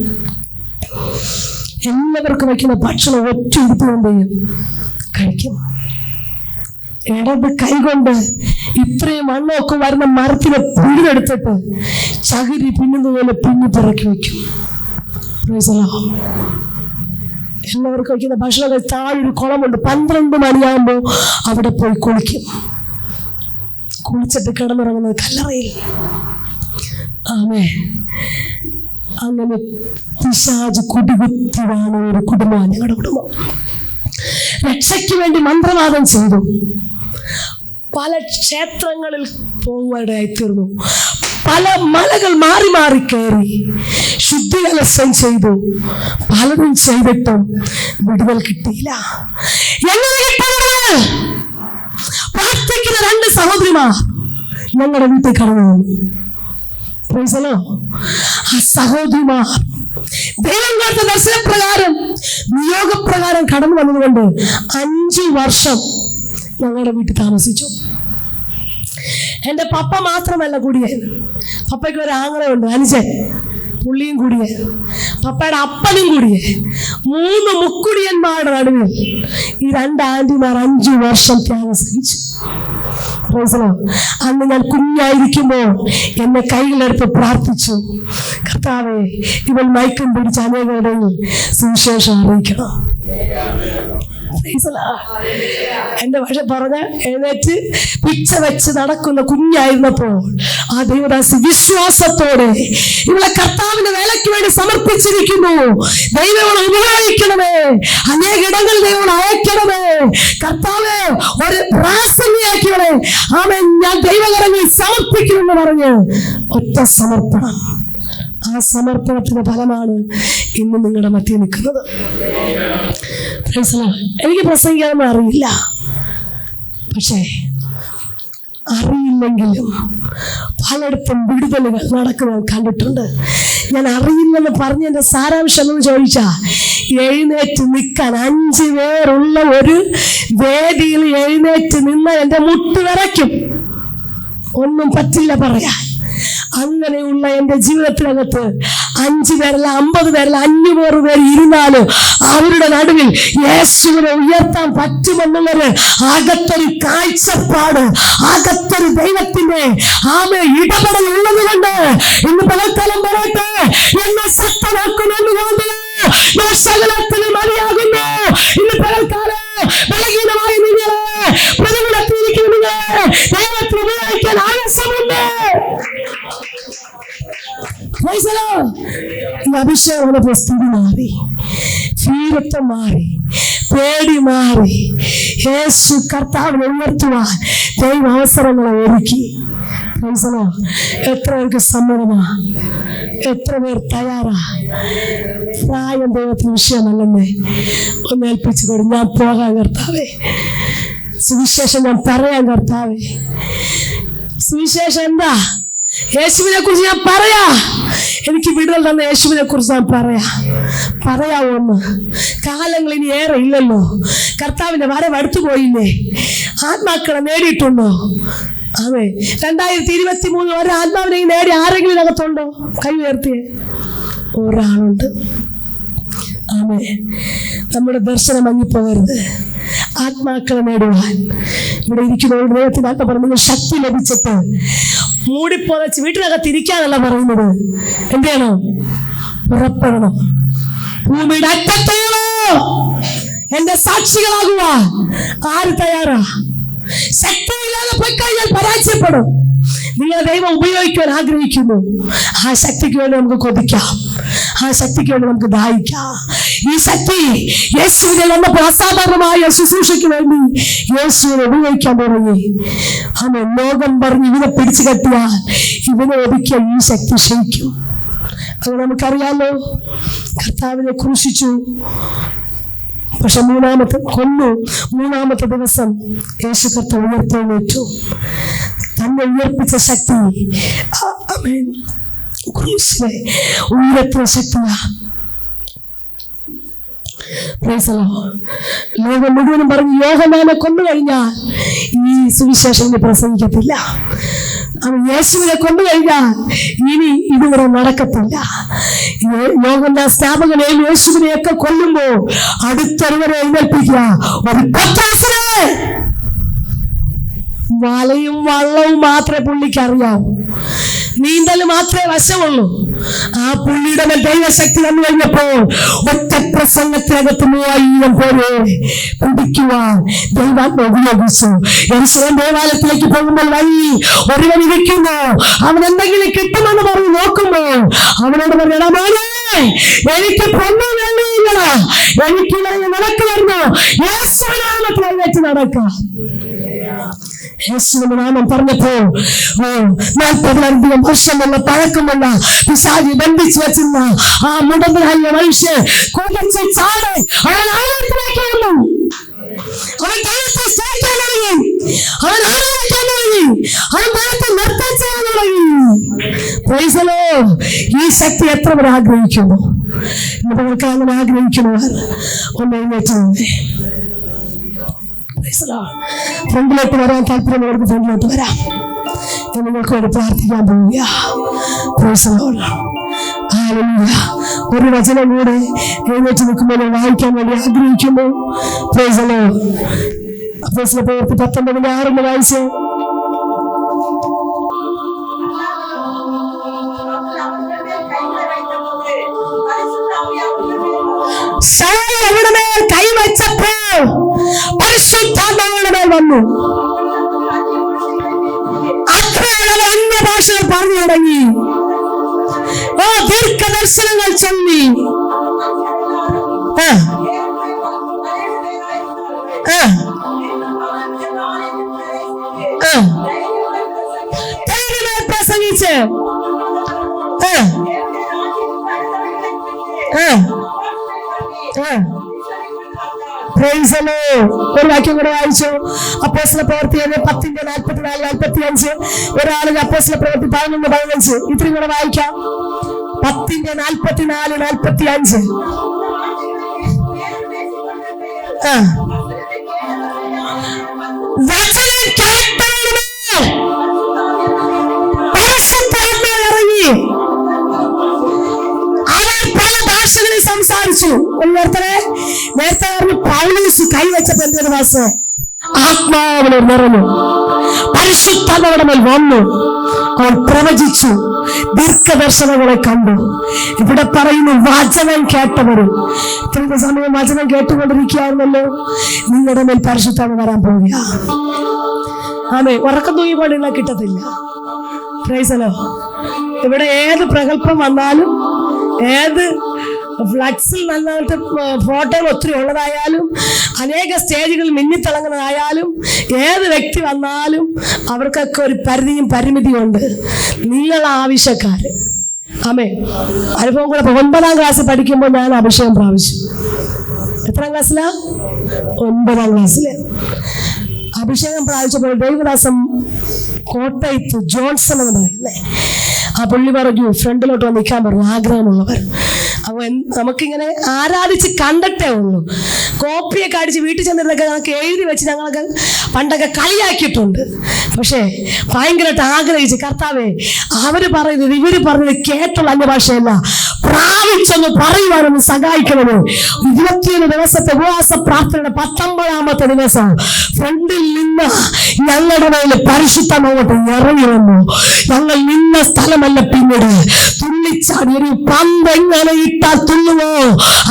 എല്ലാവർക്കും വയ്ക്കുന്ന ഭക്ഷണം ഒറ്റ എടുത്തുകൊണ്ട് കഴിക്കും. ഇടത് കൈകൊണ്ട് ഇത്രയും വണ്ണമൊക്കെ വരുന്ന മരത്തിനെ പിടിതെടുത്തിട്ട് ചകിരി പിന്നുന്നതുപോലെ പിന്നി പിറക്കി വയ്ക്കും. എല്ലാവർക്കും വയ്ക്കുന്ന ഭക്ഷണം താഴൊരു കുളമുണ്ട്. 12 മണിയാകുമ്പോൾ അവിടെ പോയി കുളിക്കും. കുളിച്ചിട്ട് കിടന്നിറങ്ങുന്നത് കല്ലറയിൽ. ആമേ, അങ്ങനെ പിശാച് കുടികുത്തിയാണ് ഒരു കുടുംബമാണ് ഞങ്ങളുടെ കുടുംബം. രക്ഷയ്ക്ക് വേണ്ടി മന്ത്രവാദം ചെയ്തു. പല ക്ഷേത്രങ്ങളിൽ പോകുവാനായിത്തീർന്നു. പല മലകൾ മാറി മാറി കയറി ശുദ്ധികലശം ചെയ്തു. പലതും ചെയ്തിട്ടും വിടുതൽ കിട്ടിയില്ല. എങ്ങനെ കിട്ടുന്നത്? പ്രാർത്ഥിക്കുന്ന 2 സഹോദരിമാർ ഞങ്ങളുടെ വീട്ടിൽ കടന്നു വന്നു. ആ സഹോദരിമാർ ദൈവം കൊടുത്ത ദർശനപ്രകാരം നിയോഗപ്രകാരം കടന്നു വന്നതുകൊണ്ട് 5 വർഷം ഞങ്ങളുടെ വീട്ടിൽ താമസിച്ചു. എൻ്റെ പപ്പ മാത്രമല്ല കൂടിയേ, പപ്പയ്ക്ക് ഒരു ആങ്ങളയുണ്ട്, അനുജൻ, പുള്ളിയും കൂടിയേ, പപ്പയുടെ അപ്പനും കൂടിയേ. 3 മുക്കുടിയന്മാരുടെ നടുവിൽ ഈ 2 ആന്റിമാർ 5 വർഷം ത്യാഗം സഹിച്ചു. അന്ന് ഞാൻ കുഞ്ഞായിരിക്കുമ്പോൾ എന്നെ കൈകളെടുത്ത് പ്രാർത്ഥിച്ചു, കർത്താവേ, ഇവൻ മയക്കം പിടിച്ച് അനേകരുടെ സുവിശേഷം അറിയിക്കണം. എന്റെ ഭാഷ പറഞ്ഞ എഴുന്നേറ്റ് പിച്ച വെച്ച് നടക്കുന്ന കുഞ്ഞായിരുന്നപ്പോൾ ആ ദൈവദാസി വിശ്വാസത്തോടെ ഇവളെ കർത്താവിന്റെ വേലയ്ക്ക് വേണ്ടി സമർപ്പിച്ചിരിക്കുന്നു. ദൈവം ഉപയോഗിക്കണമേ, അനേക ഇടങ്ങളിൽ ദൈവം അയക്കണമേ, കർത്താവ് ഒരു പ്രാസംഗിയാക്കിയവളെ ആമേൻ, ഞാൻ ദൈവകരങ്ങളിൽ സമർപ്പിക്കുമെന്ന് പറഞ്ഞ് ഒറ്റ സമർപ്പണം. ആ സമർപ്പണത്തിന്റെ ഫലമാണ് ഇന്ന് നിങ്ങളുടെ മധ്യേ നിൽക്കുന്നത്. എനിക്ക് പ്രസംഗിക്കാനൊന്നും അറിയില്ല, പക്ഷേ അറിയില്ലെങ്കിലും പലയിടത്തും വിടുതലുകൾ നടക്കുന്നത് കണ്ടിട്ടുണ്ട്. ഞാൻ അറിയില്ലെന്ന് പറഞ്ഞതിൻ്റെ സാരാംശം എന്ന് ചോദിച്ചാൽ, എഴുന്നേറ്റ് നിൽക്കാൻ 5 പേരുള്ള ഒരു വേദിയിൽ എഴുന്നേറ്റ് നിന്ന് എൻ്റെ മുട്ട് വിറയ്ക്കും, ഒന്നും പറ്റില്ല പറയാൻ. അങ്ങനെയുള്ള എൻ്റെ ജീവിതത്തിനകത്ത് 5 പേരല്ല, 50 പേരല്ല, 500 പേര് ഇരുന്നാലും അവരുടെ നടുവിൽ യേശുവിനെ ഉയർത്താൻ പറ്റുമെന്നുള്ളത് അകത്തൊരു കാഴ്ചപ്പാട്, അകത്തൊരു ദൈവത്തിന്റെ ഇടപെടൽ ഉള്ളത് കൊണ്ട് ഇന്ന് പലതലം പറയട്ടെ, എന്നെ ശക്തനാക്കുമെന്ന് ഞാൻ സകലത്തിന് മതിയാകുന്നു. ഇന്ന് പലകാലം ബലഹീനമായ നിങ്ങളെ പ്രതികൂലത്തിരിക്കുന്ന നിങ്ങളെ ദൈവത്തിന് ഉപയോഗിക്കാൻ ആവശ്യമുണ്ട്. ഈ അഭിഷേകം സ്ഥിതി മാറി, ഭീരത്വം മാറി, പേടി മാറി. യേശു കർത്താവിനെ ഉയർത്തുവാൻ ദൈവ അവസരങ്ങളെ ഒരുക്കി. എത്ര പേർക്ക് സമ്മതമാ? എത്ര പേർ തയ്യാറാ? പ്രായം ദൈവത്തിന് വിഷയമല്ലെന്നേ. ഒന്ന് ഏൽപ്പിച്ചു കൊടു. ഞാൻ പോകാൻ കർത്താവേ, സുവിശേഷം ഞാൻ പറയാൻ കർത്താവേ. സുവിശേഷം എന്താ? യേശുവിനെ കുറിച്ച് ഞാൻ പറയാ. എനിക്ക് വിടുതൽ തന്ന യേശുവിനെ കുറിച്ച് ഞാൻ പറയാവോന്ന്. കാലങ്ങൾ ഇനി ഏറെ ഇല്ലല്ലോ. കർത്താവിന്റെ വരവ് അടുത്തു പോയില്ലേ? ആത്മാക്കളെ നേടിയിട്ടുണ്ടോ? അതെ, 2023 ഒരു ആത്മാവിനെ നേടി ആരെങ്കിലും അകത്തുണ്ടോ? കൈ ഉയർത്തിയേ. ഒരാളുണ്ട്. ആമേ, നമ്മുടെ ദർശനം മങ്ങിപ്പോകരുത്. ആത്മാക്കളെ നേടുവാൻ ഇവിടെ ഇരിക്കുന്നവരുടെ ദൈവത്തിന്റെ ആത്മ പറഞ്ഞു, ശക്തി ലഭിച്ചിട്ട് മൂടിപ്പൊതച്ച് വീട്ടിനകത്ത് ഇരിക്കാനല്ല പറയുന്നത്. എന്ത് ചെയ്യണം? പുറപ്പെടണം. ഭൂമിയുടെ അറ്റത്തേണോ എന്റെ സാക്ഷികളാകുവാൻ ആര് തയ്യാറാ? ശക്തിയില്ലാതെ പോയി കഴിഞ്ഞാൽ പരാജയപ്പെടും. നിങ്ങളെ ദൈവം ഉപയോഗിക്കാൻ ആഗ്രഹിക്കുന്നു. ആ ശക്തിക്ക് വേണ്ടി നമുക്ക് കൊതിക്കാം, ആ ശക്തിക്ക് വേണ്ടി നമുക്ക് ദാഹിക്കാം. ഈ ശക്തി യേശുവിനെ വന്നപ്പോൾ അസാധാരണമായ ശുശ്രൂഷയ്ക്ക് വേണ്ടി യേശുവിനെ ഉപയോഗിക്കാൻ തുടങ്ങി. അവൻ ലോകം പറഞ്ഞ് ഇവനെ പിടിച്ചു കെട്ടിയാൽ ഇവനെ ഒതുക്കിയാൽ ഈ ശക്തി ക്ഷയിക്കും. അത് നമുക്കറിയാലോ. കർത്താവിനെ ക്രൂശിച്ചു, പക്ഷെ മൂന്നാമത്തെ ദിവസം യേശു കർത്താവ് ഉയർത്തെഴുന്നേറ്റു. തന്നെ ഉയർപ്പിച്ച ശക്തി ക്രൂശിലെ ഉയർത്തുന്ന ശക്തിയാ. ലോകം മുഴുവനും പറഞ്ഞു യോഹന്നാനെ കൊന്നു കഴിഞ്ഞാൽ ഈ സുവിശേഷം പ്രസംഗിക്കത്തില്ല. അവൻ യേശുവിനെ കൊന്നു കഴിഞ്ഞാൽ ഇനി ഇതിവിടെ നടക്കത്തില്ല. യോഹന്നാൻ സ്ഥാപകനെ യേശുവിനെയൊക്കെ കൊല്ലുമ്പോൾ അടുത്തവരെ എഴുന്നേൽപ്പിക്കുക. ഒരു പത്രോസിനെ വലയും വള്ളവും മാത്രമേ പുള്ളിക്ക് അറിയാവൂ, നീന്തൽ മാത്രമേ വശമുള്ളൂ. ആ പുള്ളിയുടെ മേൽ ദൈവശക്തി വന്നു കഴിഞ്ഞപ്പോൾ ഒറ്റ പ്രസംഗത്തിനകത്ത് 3000 പേരെ കുടിക്കുവാൻ ദൈവാത്മ ഉപയോഗിച്ചു. യെരൂശലേം ദേവാലയത്തിലേക്ക് പോകുമ്പോൾ വഴി ഒരുവൻ ഇരിക്കുന്നു. അവൻ എന്തെങ്കിലും കിട്ടുമെന്ന് പറഞ്ഞ് നോക്കുമ്പോൾ അവനോട് പറയണം, മോനെ എനിക്ക് പൊന്നു വേണ്ടിയില്ല, എനിക്ക് നിനക്ക് വരുന്നു യേശുവിനാമത്തിൽ എഴുന്നേറ്റ് നടക്കാം. യേശുവിന്റെ നാമം പറഞ്ഞപ്പോ 40-ലധികം വർഷമുള്ള പഴക്കമുള്ള പിശാചി ബന്ധിച്ചു വെച്ചിരുന്ന ആ മുടന്തനായ മനുഷ്യൻ കുതിച്ച് ചാടി അവൻ ആഴത്തിലേക്ക് വന്നു. അവൻ ദൈവത്തെ സ്നേഹിക്കാൻ തുടങ്ങി. അവൻ ആരാധിക്കാൻ തുടങ്ങി. അവൻ ദൈവത്തെ നൃത്തം ചെയ്യാൻ തുടങ്ങി. Praise the Lord. ഈ ശക്തി എത്ര പേർ ആഗ്രഹിക്കുന്നു? നിങ്ങൾക്ക് അങ്ങനെ ആഗ്രഹിക്കുന്നവർ ഒന്ന് എഴുന്നേറ്റ് ഫ്രണ്ടിലോട്ട് വരാൻ താല്പര്യമുള്ളവർക്ക് ഫ്രണ്ടിലോട്ട് വരാം. നിങ്ങൾക്ക് വേണ്ടി പ്രാർത്ഥിക്കാൻ പോവുക. Praise the Lord. Hallelujah. ഒരു വചനം കൂടെ എഴുന്നേറ്റ് നിൽക്കുമ്പോൾ വായിക്കാൻ വേണ്ടി ആഗ്രഹിക്കുന്നു. Praise the Lord. അപ്പോസ്തല പ്രവൃത്തി 19:6 വായിച്ച്. അവിടെ മേൽ കൈവച്ചപ്പോൾ പരിശുദ്ധാത്മാവിന്റെ മേൽ വന്നു. അത്രയുള്ള അന്യഭാഷകൾ പറഞ്ഞു തുടങ്ങി. ദീർഘദർശനങ്ങൾ ചൊല്ലി. പ്രസംഗിച്ച് ഒരു വാക്യം കൂടെ വായിച്ചു. അപ്പോസ്തല പ്രവൃത്തി 10:44-45. ഒരാളിന് അപ്പോസ്തല പ്രവൃത്തി 11:15. ഇത്രയും കൂടെ വായിക്കാം. 10:44-45. വചനം കേട്ടവരുടെ പരിശുദ്ധാത്മാവ് ഇറങ്ങി. അവർ പല ഭാഷകളിൽ സംസാരിച്ചു. നേരത്തെ പറഞ്ഞു പൗലോസ് കൈവച്ചപ്പോ എന്തൊരു ഭാഷ? ആത്മാവിനെ നിറഞ്ഞു. പരിശുദ്ധാത്മാവിന്റെ മേൽ വന്നു. അവൻ പ്രവചിച്ചു. ദീർഘദർശനങ്ങളെ കണ്ടു. ഇവിടെ പറയുന്നു വചനം കേട്ടവരും. ഇത്രയും സമയം വചനം കേട്ടുകൊണ്ടിരിക്കുകയായിരുന്നല്ലോ. നിങ്ങളുടെ മേൽ പരിശുദ്ധാത്മാവ് വരാൻ പോവുക. ആമേ. ഉറക്കം തൂങ്ങിക്കൊണ്ടിരുന്നാൽ കിട്ടത്തില്ല. Price the Lord. ഇവിടെ ഏത് പ്രഗൽഭം വന്നാലും, ഏത് ഫ്ലക്സിൽ നന്നായിട്ട് ഫോട്ടോകൾ ഒത്തിരി ഉള്ളതായാലും, അനേക സ്റ്റേജുകളിൽ മിന്നിത്തിളങ്ങുന്നതായാലും, ഏത് വ്യക്തി വന്നാലും അവർക്കൊക്കെ ഒരു പരിധിയും പരിമിതിയും ഉണ്ട്. നിങ്ങൾ ആവശ്യക്കാർ. ആമേ. അനുഭവം കൂടെ 9ാം ക്ലാസ്സിൽ പഠിക്കുമ്പോൾ ഞാൻ അഭിഷേകം പ്രാപിച്ചു. എത്രാം ക്ലാസ്സിലാ? 9ാം ക്ലാസ്സില് അഭിഷേകം പ്രാപിച്ചപ്പോൾ ദൈവദാസം കോട്ടയത്ത് ജോൺസൺ എന്ന് പറയുന്നേ ആ പുള്ളി പറഞ്ഞു ഫ്രണ്ടിലോട്ട് വന്ന് നിൽക്കാൻ പറഞ്ഞു ആഗ്രഹമുള്ളവർ. അപ്പോൾ നമുക്കിങ്ങനെ ആരാധിച്ച് കണ്ടിട്ടേ ഉള്ളൂ. കോപ്പിയൊക്കെ അടിച്ച് വീട്ടിൽ ചെന്നിരുന്നൊക്കെ ഞങ്ങൾക്ക് എഴുതി വെച്ച് ഞങ്ങളൊക്കെ പണ്ടൊക്കെ കളിയാക്കിയിട്ടുണ്ട്. പക്ഷേ ഭയങ്കരമായിട്ട് ആഗ്രഹിച്ച് കർത്താവേ അവർ പറയുന്നത് ഇവർ പറഞ്ഞത് കേട്ടുള്ള അന്യഭാഷയല്ല, പ്രാപിച്ചൊന്ന് പറയുവാനൊന്ന് സഹായിക്കണമേ. 21 ദിവസത്തെ ഉപവാസ പ്രാർത്ഥനയുടെ 19ാമത്തെ ദിവസം ഫ്രണ്ടിൽ നിന്ന് ഞങ്ങളുടെ മേൽ പരിശുദ്ധമായിട്ട് ഇറങ്ങി വന്നു. ഞങ്ങൾ നിന്ന സ്ഥലമല്ല പിന്നീട് തുള്ളിച്ചാടി. ഒരു പന്ത് എങ്ങനെ ഇട്ടാൽ തുള്ളുവോ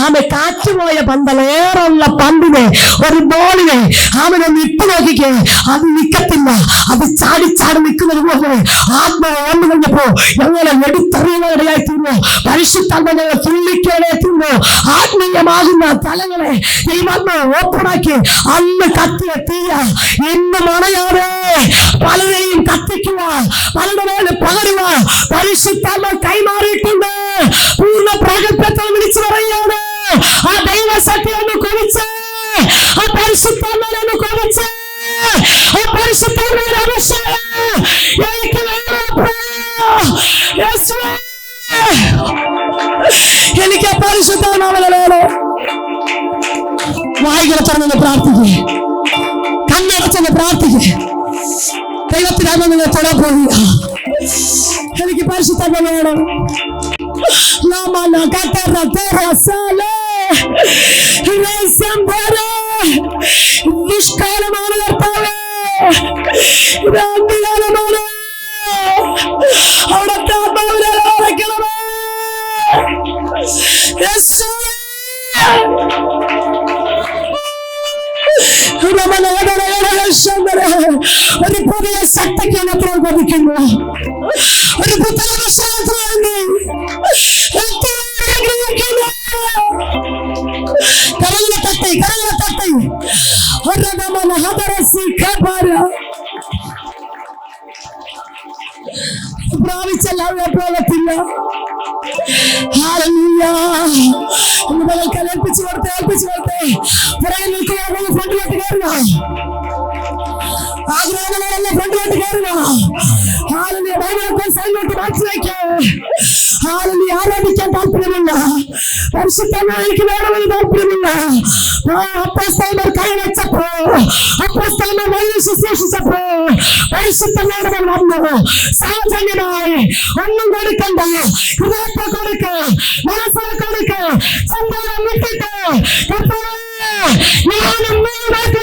ആമെ, കാറ്റുപോയ പന്തല്ല, ഏറുള്ള പന്തിനെ ഒരു ബോളിനെ ആമനൊന്ന് ഇട്ട് നോക്കിക്കേ, അത് നിൽക്കത്തില്ല. അത് ചാടി ചാടി നിൽക്കുന്നത് പോലെ ആത്മാവ് വന്നു കഴിഞ്ഞപ്പോ ഞങ്ങളെ എടുത്തറിയുന്നവരെയായി തീർന്നു. പരിശുദ്ധാത്മാവ് ഞങ്ങൾ തുള്ളിക്കേടെ തീർന്നു. ആത്മീയമാകുന്ന തലങ്ങളെ ദൈവാത്മാവ് ഓപ്പണാക്കി അന്ന് കത്തിയ തീയ ഇന്ന് മണയാതെ പലരെയും കത്തിക്കുക, പലരുടെ മേലെ പകരുക പരിശുദ്ധാത്മാവ് കൈമാറിയിട്ടുണ്ട്. പൂർണ്ണ പ്രഗൽഭത്തിൽ വിളിച്ചു പറയുകയാണ്. ആ ദൈവശക്തി ഒന്ന് കുറിച്ച്, ആ പരിശുദ്ധാത്മാവിനെ ഒന്ന് കുറിച്ച്, ആ പരിശുദ്ധാത്മാവിന്റെ അഭിഷേകം എനിക്ക് എനിക്ക് പരിശുദ്ധാത്മാവിനെ വേണം. വായികളെ തുറന്ന് പ്രാർത്ഥിക്കേ, കണ്ണടച്ചെന്ന് പ്രാർത്ഥിക്കേ. ദൈവത്തിനാണ് നിങ്ങൾ തൊടാൻ പോവുക. എനിക്ക് പരിശുദ്ധാത്മാവ് വേണം. നിഷ്കാലമാണ് കർത്താവേ, ഇത് അന്ത്യകാലമാണ്. അവിടത്തെ ആത്മാവിനെ അടയ്ക്കണമേ. ഒരു പുതിയ ശക്തിക്ക് മാത്രം കൊതിക്കുന്നു. ഒരു പുതിയ കരങ്ങളെ തട്ടി പ്രാപിച്ചല്ലാതെ പോകത്തില്ല. ഹല്ലേലൂയ. ഏൽപ്പിച്ചു കൊടുത്തേ പുറകിൽ നിൽക്കുന്ന ഫ്രണ്ടിലോട്ട് കയറുക. ആഗ്രഹങ്ങളെല്ലാം ഫ്രണ്ടിലോട്ട് കയറുക. ഹാലലൂയ. ബൈബിളൊക്കെ സൈഡിലോട്ട് മാറ്റി വയ്ക്കേ. ഹാലലൂയ. ആരാധിക്കാൻ താല്പര്യമില്ല, പരിശുദ്ധമായി എനിക്ക് വേണമെന്ന് താല്പര്യമില്ല. അപ്പോസ്തലന്മാർ കൈവച്ചപ്പോ, അപ്പോസ്തലന്മാർ വഴി ശുശ്രൂഷിച്ചപ്പോ പരിശുദ്ധന്മാരുടെ വന്നു. സാധനമായി ഒന്നും കൊടുക്കണ്ട, ഹൃദയത്തെ കൊടുക്ക, മനസ്സിനെ കൊടുക്ക, സന്താനം വിട്ടിട്ട് ഞാനും നീയുമായിട്ട്